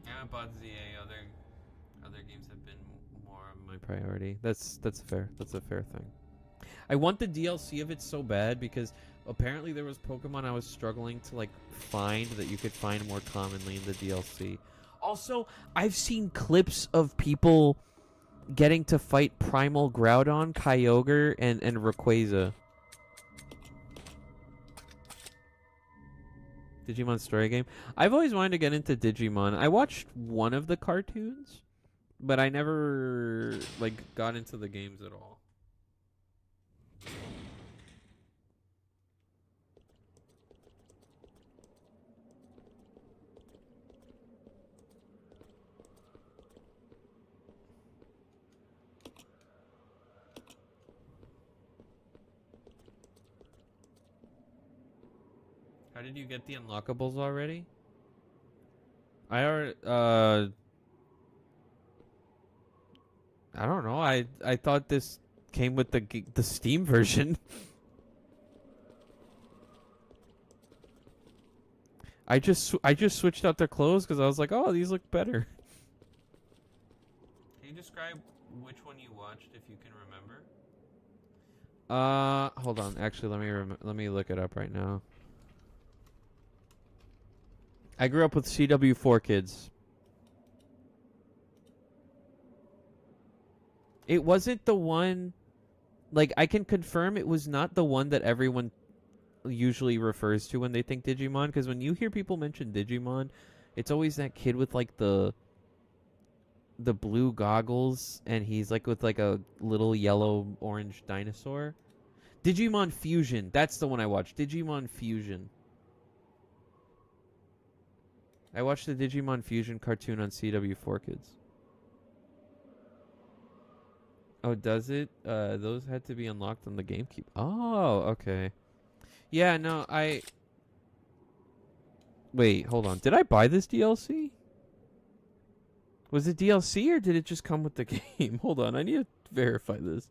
Speaker 1: I haven't bought ZA. Other games have been more of my priority. That's fair. That's a fair thing. I want the DLC of it so bad because apparently there was Pokemon I was struggling to like find that you could find more commonly in the DLC. Also, I've seen clips of people getting to fight Primal Groudon, Kyogre, and Rayquaza. Digimon story game. I've always wanted to get into Digimon. I watched one of the cartoons, but I never like got into the games at all. How did you get the unlockables already? I don't know. I thought this came with the Steam version. I just switched out their clothes because I was like, oh, these look better. Can you describe which one you watched if you can remember? Hold on. Actually, let me look it up right now. I grew up with CW4 kids. It wasn't the one, like, I can confirm it was not the one that everyone usually refers to when they think Digimon, because when you hear people mention Digimon, it's always that kid with like the blue goggles and he's like with like a little yellow orange dinosaur. Digimon Fusion, that's the one I watched. Digimon Fusion. I watched the Digimon Fusion cartoon on CW4 Kids. Oh, does it? Those had to be unlocked on the GameCube. Oh, okay. Yeah, no, Wait, hold on. Did I buy this DLC? Was it DLC or did it just come with the game? Hold on, I need to verify this.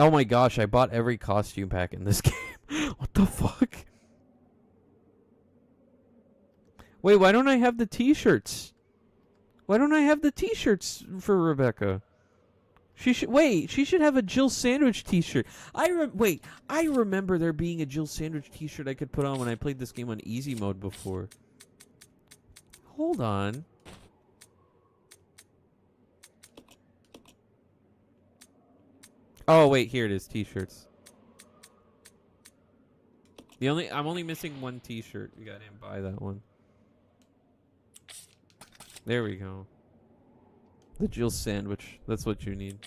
Speaker 1: Oh my gosh, I bought every costume pack in this game. What the fuck? Wait, why don't I have the t-shirts? Why don't I have the t-shirts for Rebecca? She should have a Jill Sandwich t-shirt. I remember there being a Jill Sandwich t-shirt I could put on when I played this game on easy mode before. Hold on. Oh wait, here it is, t-shirts. I'm only missing one t-shirt. I didn't buy that one. There we go. The Jill sandwich. That's what you need.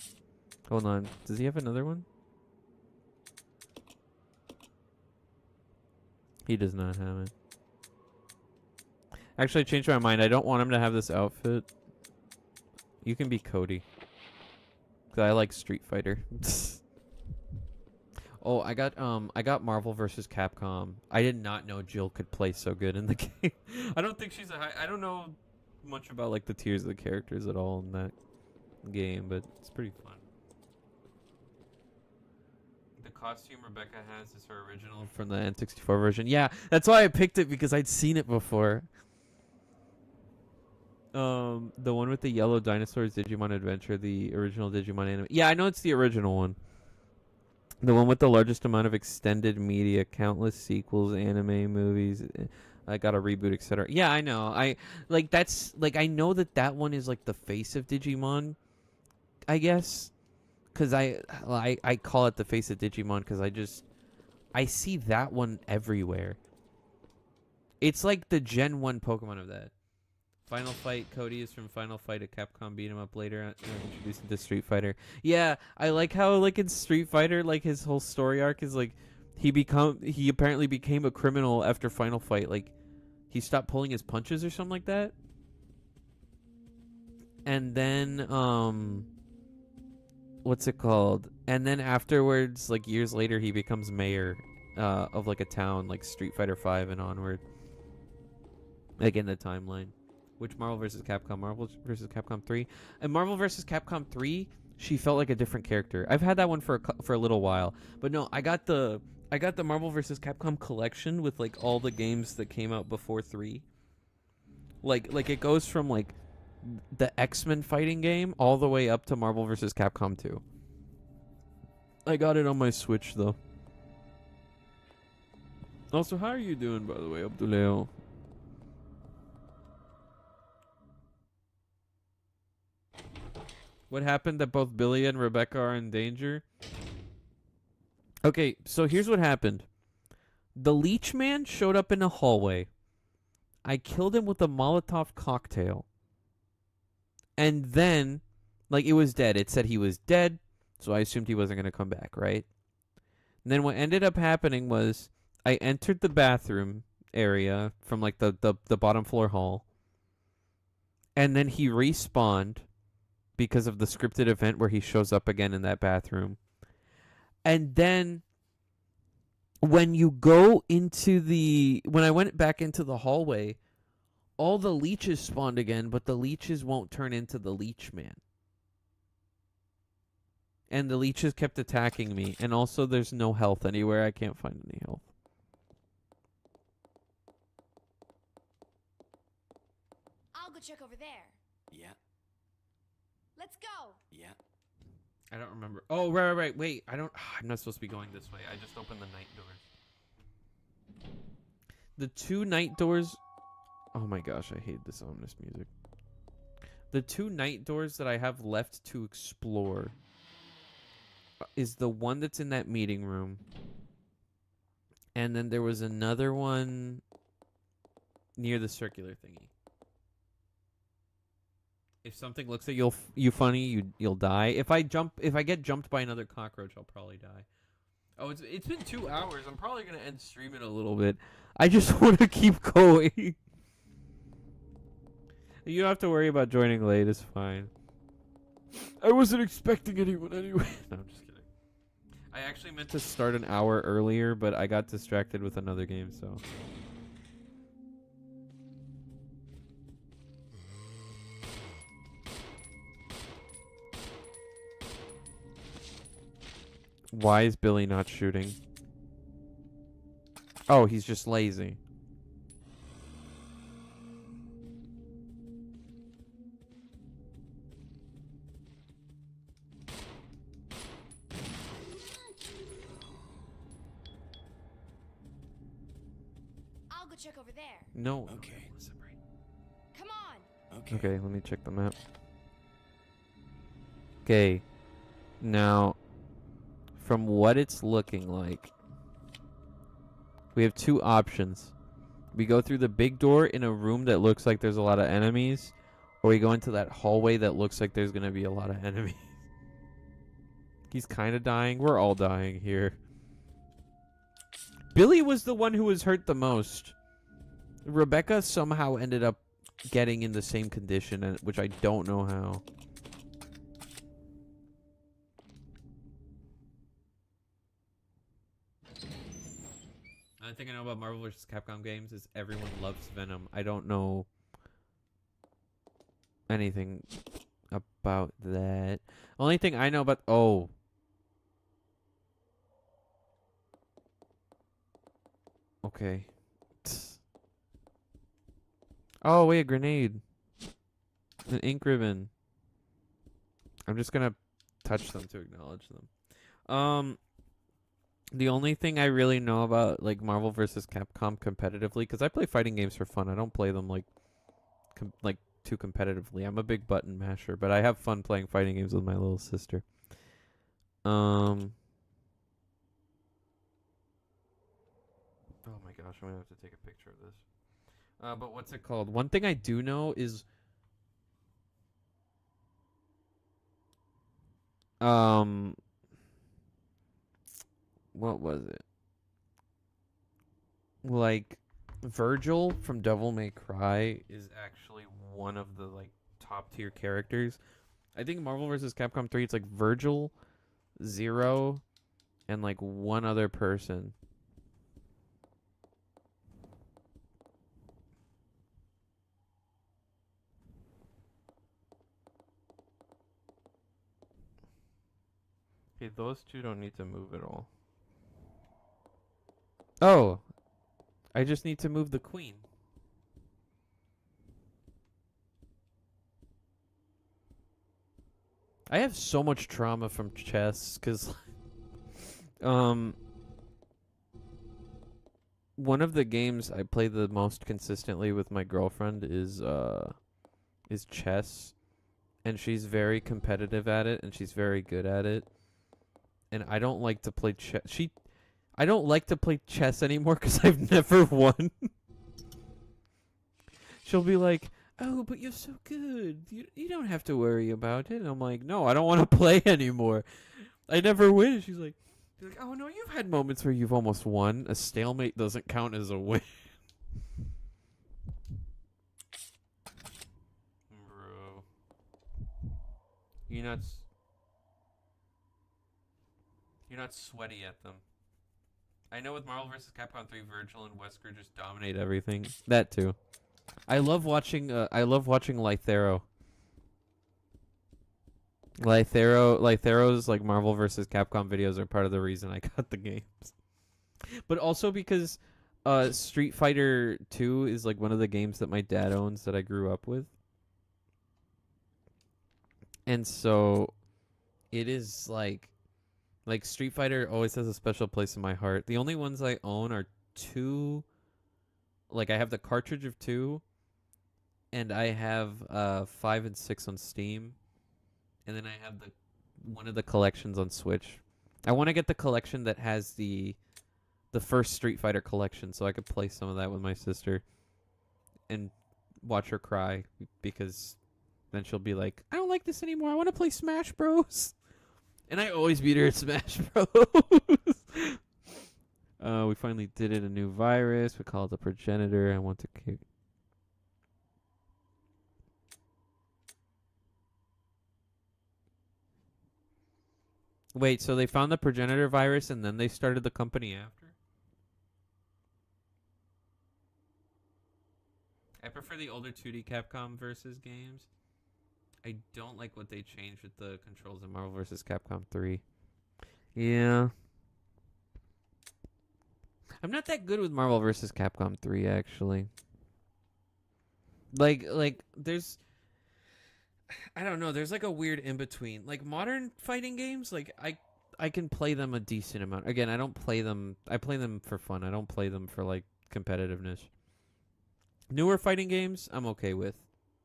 Speaker 1: Hold on. Does he have another one? He does not have it. Actually, I changed my mind. I don't want him to have this outfit. You can be Cody. 'Cause I like Street Fighter. Oh, I got Marvel vs. Capcom. I did not know Jill could play so good in the game. I don't think she's a high. I don't know much about like the tiers of the characters at all in that game, but it's pretty fun. The costume Rebecca has is her original from the N64 version. Yeah, that's why I picked it because I'd seen it before. The one with the yellow dinosaurs, Digimon Adventure, the original Digimon anime. Yeah, I know it's the original one. The one with the largest amount of extended media, countless sequels, anime, movies. I got a reboot, etc. Yeah, I know. I know that one is like the face of Digimon, I guess. Cuz I call it the face of Digimon cuz I see that one everywhere. It's like the Gen 1 Pokemon of that. Final Fight, Cody is from Final Fight, a Capcom beat 'em up later, introduced into Street Fighter. Yeah, I like how like in Street Fighter, like his whole story arc is like he apparently became a criminal after Final Fight. Like he stopped pulling his punches or something like that. And then what's it called? And then afterwards, like years later, he becomes mayor of like a town, like Street Fighter 5 and onward. Like in the timeline. Which Marvel vs. Capcom? Marvel vs. Capcom 3? And Marvel vs. Capcom 3, she felt like a different character. I've had that one for a little while, but no, I got the Marvel vs. Capcom collection with like all the games that came out before 3. Like it goes from like the X-Men fighting game all the way up to Marvel vs. Capcom 2. I got it on my Switch though. Also, how are you doing, by the way, Abduleo? What happened that both Billy and Rebecca are in danger? Okay, so here's what happened. The Leech Man showed up in a hallway. I killed him with a Molotov cocktail. And then, like, it was dead. It said he was dead, so I assumed he wasn't going to come back, right? And then what ended up happening was I entered the bathroom area from, like, the bottom floor hall. And then he respawned because of the scripted event where he shows up again in that bathroom. And then when I went back into the hallway, all the leeches spawned again, but the leeches won't turn into the Leech Man. And the leeches kept attacking me. And also there's no health anywhere. I can't find any health.
Speaker 3: I'll go check over there.
Speaker 4: Yeah.
Speaker 3: Let's go.
Speaker 4: Yeah.
Speaker 1: I don't remember. Oh, right. Wait, I'm not supposed to be going this way. I just opened the night doors. The 2 night doors. Oh my gosh, I hate this ominous music. The 2 night doors that I have left to explore is the one that's in that meeting room. And then there was another one near the circular thingy. If something looks at you funny, you'll die. If I get jumped by another cockroach, I'll probably die. Oh, it's been 2 hours. I'm probably gonna end stream in a little bit. I just want to keep going. You don't have to worry about joining late. It's fine. I wasn't expecting anyone anyway. No, I'm just kidding. I actually meant to start an hour earlier, but I got distracted with another game, so. Why is Billy not shooting? Oh, he's just lazy.
Speaker 3: I'll go check over there.
Speaker 1: No.
Speaker 4: Okay.
Speaker 3: Come on.
Speaker 4: Okay.
Speaker 1: Okay, let me check the map. Okay. Now, from what it's looking like, we have 2 options. We go through the big door in a room that looks like there's a lot of enemies, Or we go into that hallway that looks like there's gonna be a lot of enemies. He's kind of dying. We're all dying here. Billy was the one who was hurt the most. Rebecca somehow ended up getting in the same condition, which I don't know how. The only thing I know about Marvel vs. Capcom games is everyone loves Venom. I don't know anything about that. Only thing I know about... Oh. Okay. Oh, wait, a grenade. An ink ribbon. I'm just gonna touch them to acknowledge them. The only thing I really know about like Marvel vs. Capcom competitively, because I play fighting games for fun. I don't play them like too competitively. I'm a big button masher, but I have fun playing fighting games with my little sister. Oh my gosh, I'm gonna have to take a picture of this. But what's it called? One thing I do know is what was it? Like Virgil from Devil May Cry is actually one of the like top tier characters. I think Marvel vs. Capcom 3 it's like Virgil, Zero, and like one other person. Okay, those two don't need to move at all. Oh, I just need to move the queen. I have so much trauma from chess because one of the games I play the most consistently with my girlfriend is chess, and she's very competitive at it and she's very good at it. And I don't like to play chess. I don't like to play chess anymore because I've never won. She'll be like, "Oh, but you're so good. You don't have to worry about it." And I'm like, "No, I don't want to play anymore. I never win." She's like, "Oh no, you've had moments where you've almost won. A stalemate doesn't count as a win." Bro, you're not sweaty at them. I know with Marvel vs. Capcom 3, Virgil and Wesker just dominate everything. That too. I love watching Lythero. Lythero's like Marvel vs. Capcom videos are part of the reason I got the games. But also because Street Fighter 2 is like one of the games that my dad owns that I grew up with. And so it is like Street Fighter always has a special place in my heart. The only ones I own are 2. Like I have the cartridge of 2 and I have 5 and 6 on Steam. And then I have one of the collections on Switch. I want to get the collection that has the first Street Fighter collection so I could play some of that with my sister and watch her cry because then she'll be like, "I don't like this anymore. I want to play Smash Bros." And I always beat her at Smash Bros. We finally did it. A new virus. We call it the progenitor. I want to kick. Wait, so they found the progenitor virus and then they started the company after? I prefer the older 2D Capcom versus games. I don't like what they changed with the controls in Marvel vs. Capcom 3. Yeah. I'm not that good with Marvel vs. Capcom 3, actually. Like, there's... I don't know, there's like a weird in-between. Like, modern fighting games, like, I can play them a decent amount. Again, I don't play them... I play them for fun. I don't play them for, like, competitiveness. Newer fighting games, I'm okay with.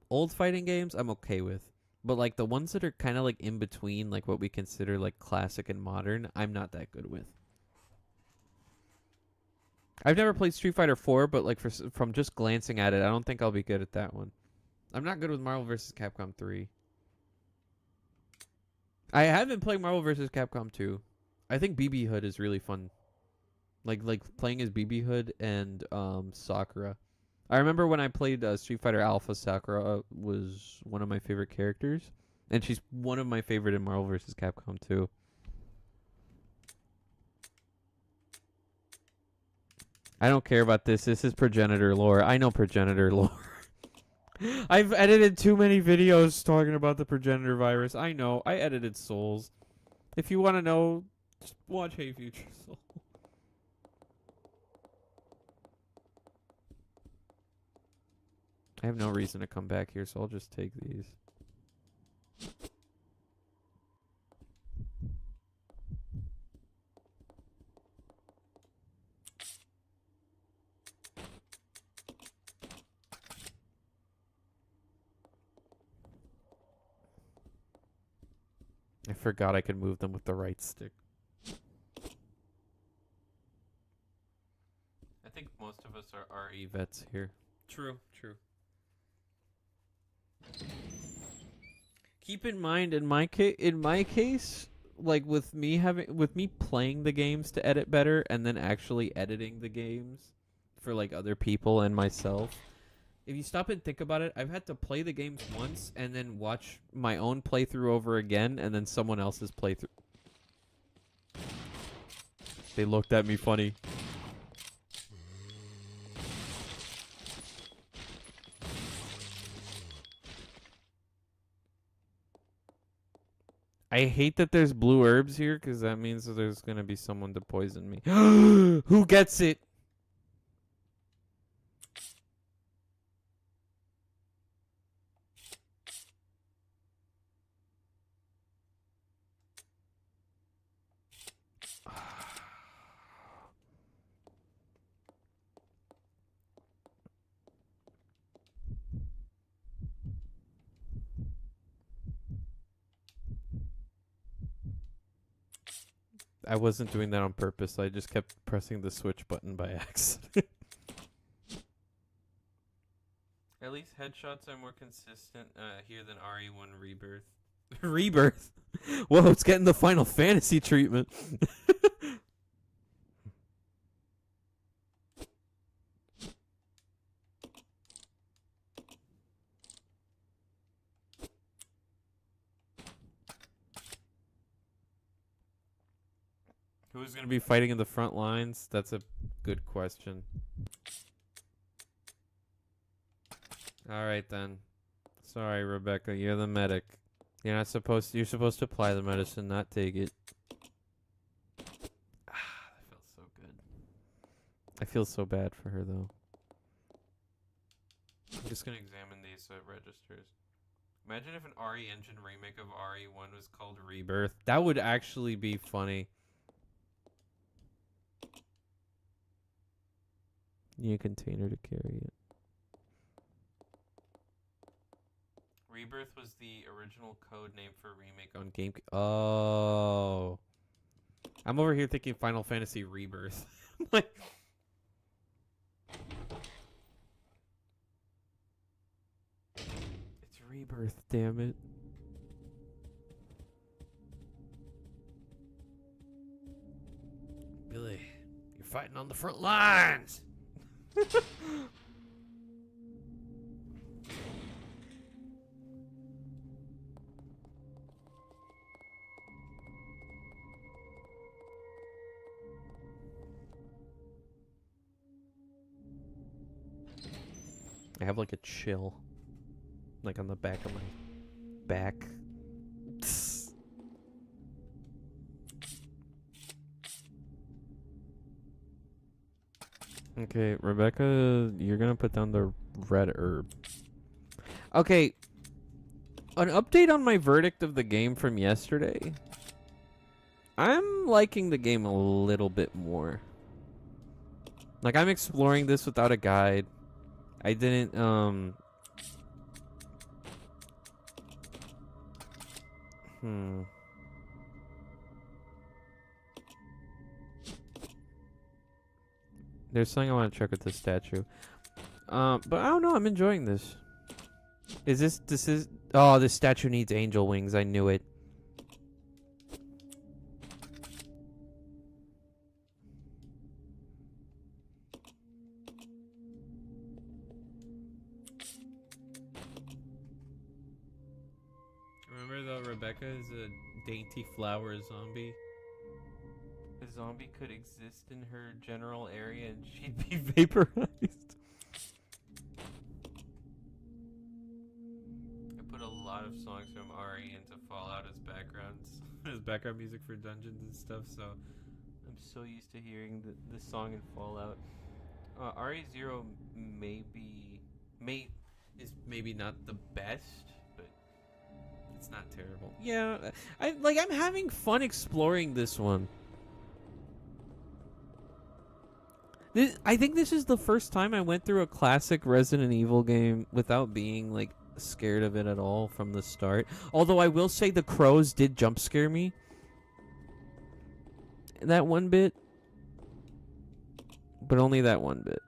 Speaker 1: Old fighting games, I'm okay with. But, like, the ones that are kind of, like, in between, like, what we consider, like, classic and modern, I'm not that good with. I've never played Street Fighter 4, but, like, from just glancing at it, I don't think I'll be good at that one. I'm not good with Marvel vs. Capcom 3. I have been playing Marvel vs. Capcom 2. I think BB Hood is really fun. Like playing as BB Hood and Sakura. I remember when I played Street Fighter Alpha, Sakura was one of my favorite characters, and she's one of my favorite in Marvel vs. Capcom 2. I don't care about this. This is progenitor lore. I know progenitor lore. I've edited too many videos talking about the progenitor virus. I know. I edited Souls. If you want to know, just watch Hey Future Soul. I have no reason to come back here, so I'll just take these. I forgot I could move them with the right stick. I think most of us are RE vets here. True, true. Keep in mind, in my case, like with me playing the games to edit better, and then actually editing the games for like other people and myself. If you stop and think about it, I've had to play the games once and then watch my own playthrough over again, and then someone else's playthrough. They looked at me funny. I hate that there's blue herbs here, because that means that there's going to be someone to poison me. Who gets it? I wasn't doing that on purpose. I just kept pressing the switch button by accident. At least headshots are more consistent here than RE1 Rebirth. Rebirth? Whoa, it's getting the Final Fantasy treatment. Who's going to be fighting in the front lines? That's a good question. Alright then. Sorry, Rebecca, you're the medic. You're supposed to apply the medicine, not take it. That feels so good. I feel so bad for her though. I'm just gonna examine these registers. Imagine if an RE Engine remake of RE1 was called Rebirth. That would actually be funny. Need a container to carry it. Rebirth was the original code name for remake on GameCube. Oh. I'm over here thinking Final Fantasy Rebirth. Like, it's Rebirth, damn it. Billy, you're fighting on the front lines. I have like a chill, like on the back of my back. Okay, Rebecca, you're gonna put down the red herb. Okay, an update on my verdict of the game from yesterday. I'm liking the game a little bit more. Like, I'm exploring this without a guide. I didn't, There's something I want to check with this statue. But I don't know, I'm enjoying this. Is this is oh, this statue needs angel wings. I knew it. Remember though, Rebecca is a dainty flower zombie. A zombie could exist in her general area and she'd be vaporized. I put a lot of songs from RE into Fallout as backgrounds, as background music for dungeons and stuff, so I'm so used to hearing the song in Fallout. RE0 is maybe not the best, but it's not terrible. Yeah, I'm having fun exploring this one. I think this is the first time I went through a classic Resident Evil game without being like scared of it at all from the start. Although I will say the crows did jump scare me. That one bit. But only that one bit.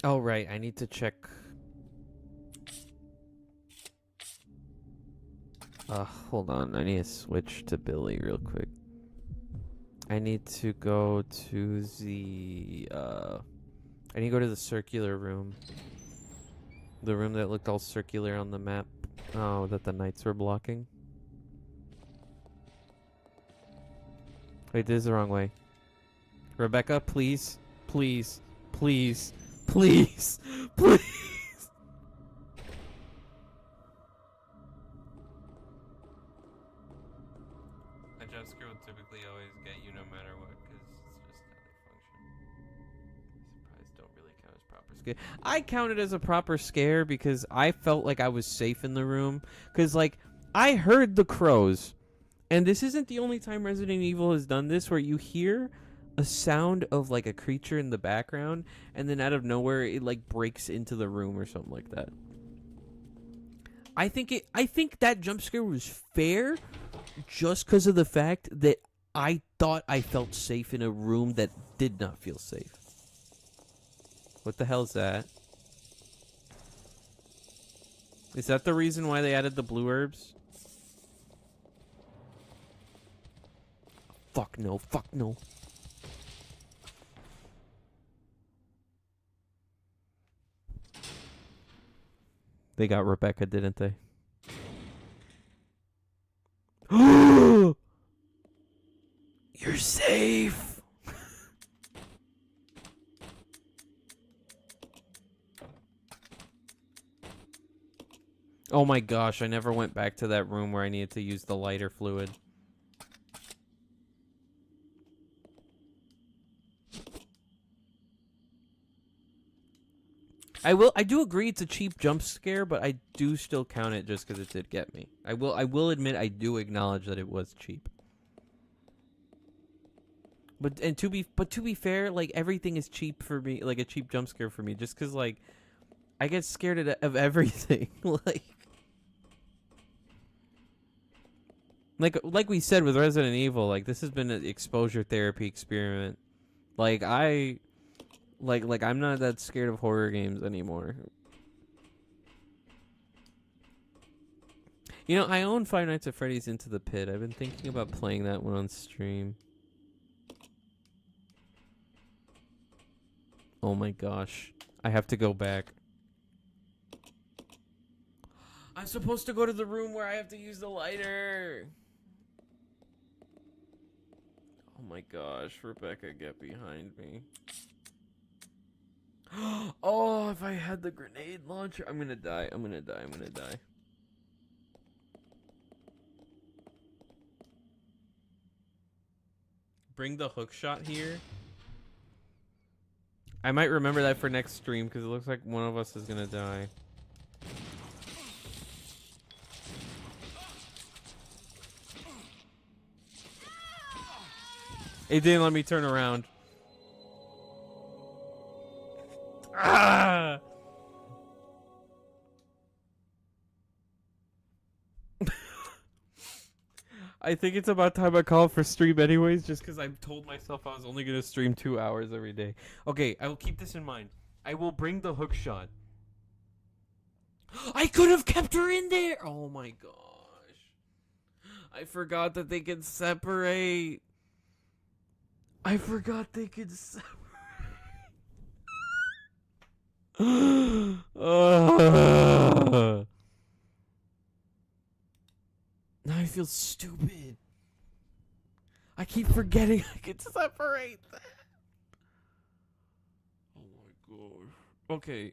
Speaker 1: Oh, right. I need to check. Hold on. I need to switch to Billy real quick. I need to go to the, I need to go to the circular room. The room that looked all circular on the map. Oh, that the knights were blocking. Wait, this is the wrong way. Rebecca, please. Please. Please. Please. Please. A jump scare will typically always get you no matter what, because it's just how they function. Surprise don't really count as proper scare. I count it as a proper scare because I felt like I was safe in the room. Because, like, I heard the crows. And this isn't the only time Resident Evil has done this, where you hear a sound of like a creature in the background, and then out of nowhere it like breaks into the room or something like that. I think that jump scare was fair just because of the fact that I thought I felt safe in a room that did not feel safe. What the hell is that? Is that the reason why they added the blue herbs? Fuck no, fuck no. They got Rebecca, didn't they? You're safe. Oh my gosh, I never went back to that room where I needed to use the lighter fluid. I do agree it's a cheap jump scare, but I do still count it just because it did get me. I will admit I do acknowledge that it was cheap. But to be fair, like everything is cheap for me, like a cheap jump scare for me, just because like I get scared of everything. like we said with Resident Evil, like this has been an exposure therapy experiment. Like I'm not that scared of horror games anymore. You know, I own Five Nights at Freddy's Into the Pit. I've been thinking about playing that one on stream. Oh my gosh. I have to go back. I'm supposed to go to the room where I have to use the lighter. Oh my gosh, Rebecca, get behind me. Oh, if I had the grenade launcher, I'm gonna die. I'm gonna die. I'm gonna die. Bring the hook shot here. I might remember that for next stream because it looks like one of us is gonna die. It didn't let me turn around. Ah! I think it's about time I call for stream anyways, just because I've told myself I was only going to stream 2 hours every day. Okay, I will keep this in mind. I will bring the hook shot. I could have kept her in there! Oh my gosh. I forgot that they can separate. I forgot they could separate. Now I feel stupid. I keep forgetting I can separate that. Oh my gosh. Okay.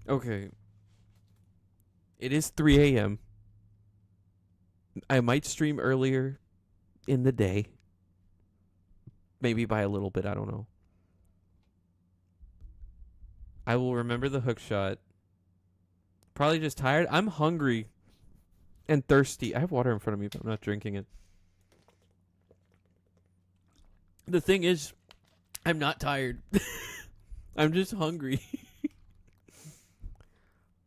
Speaker 1: Okay. It is 3 a.m. I might stream earlier in the day. Maybe by a little bit, I don't know. I will remember the hook shot. Probably just tired. I'm hungry and thirsty. I have water in front of me, but I'm not drinking it. The thing is, I'm not tired. I'm just hungry.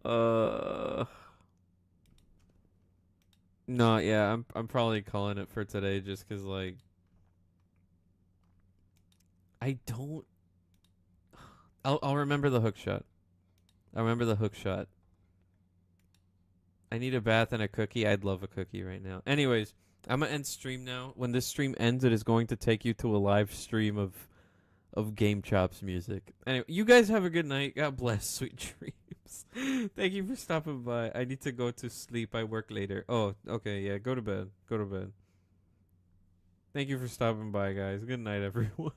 Speaker 1: No, yeah, I'm probably calling it for today just cuz like I don't I'll remember the hook shot. I'll remember the hook shot. I need a bath and a cookie. I'd love a cookie right now. Anyways, I'm gonna end stream now. When this stream ends, it is going to take you to a live stream of Game Chops music. Anyway, you guys have a good night. God bless. Sweet dreams. Thank you for stopping by. I need to go to sleep. I work later. Oh, okay. Yeah, go to bed. Go to bed. Thank you for stopping by, guys. Good night, everyone.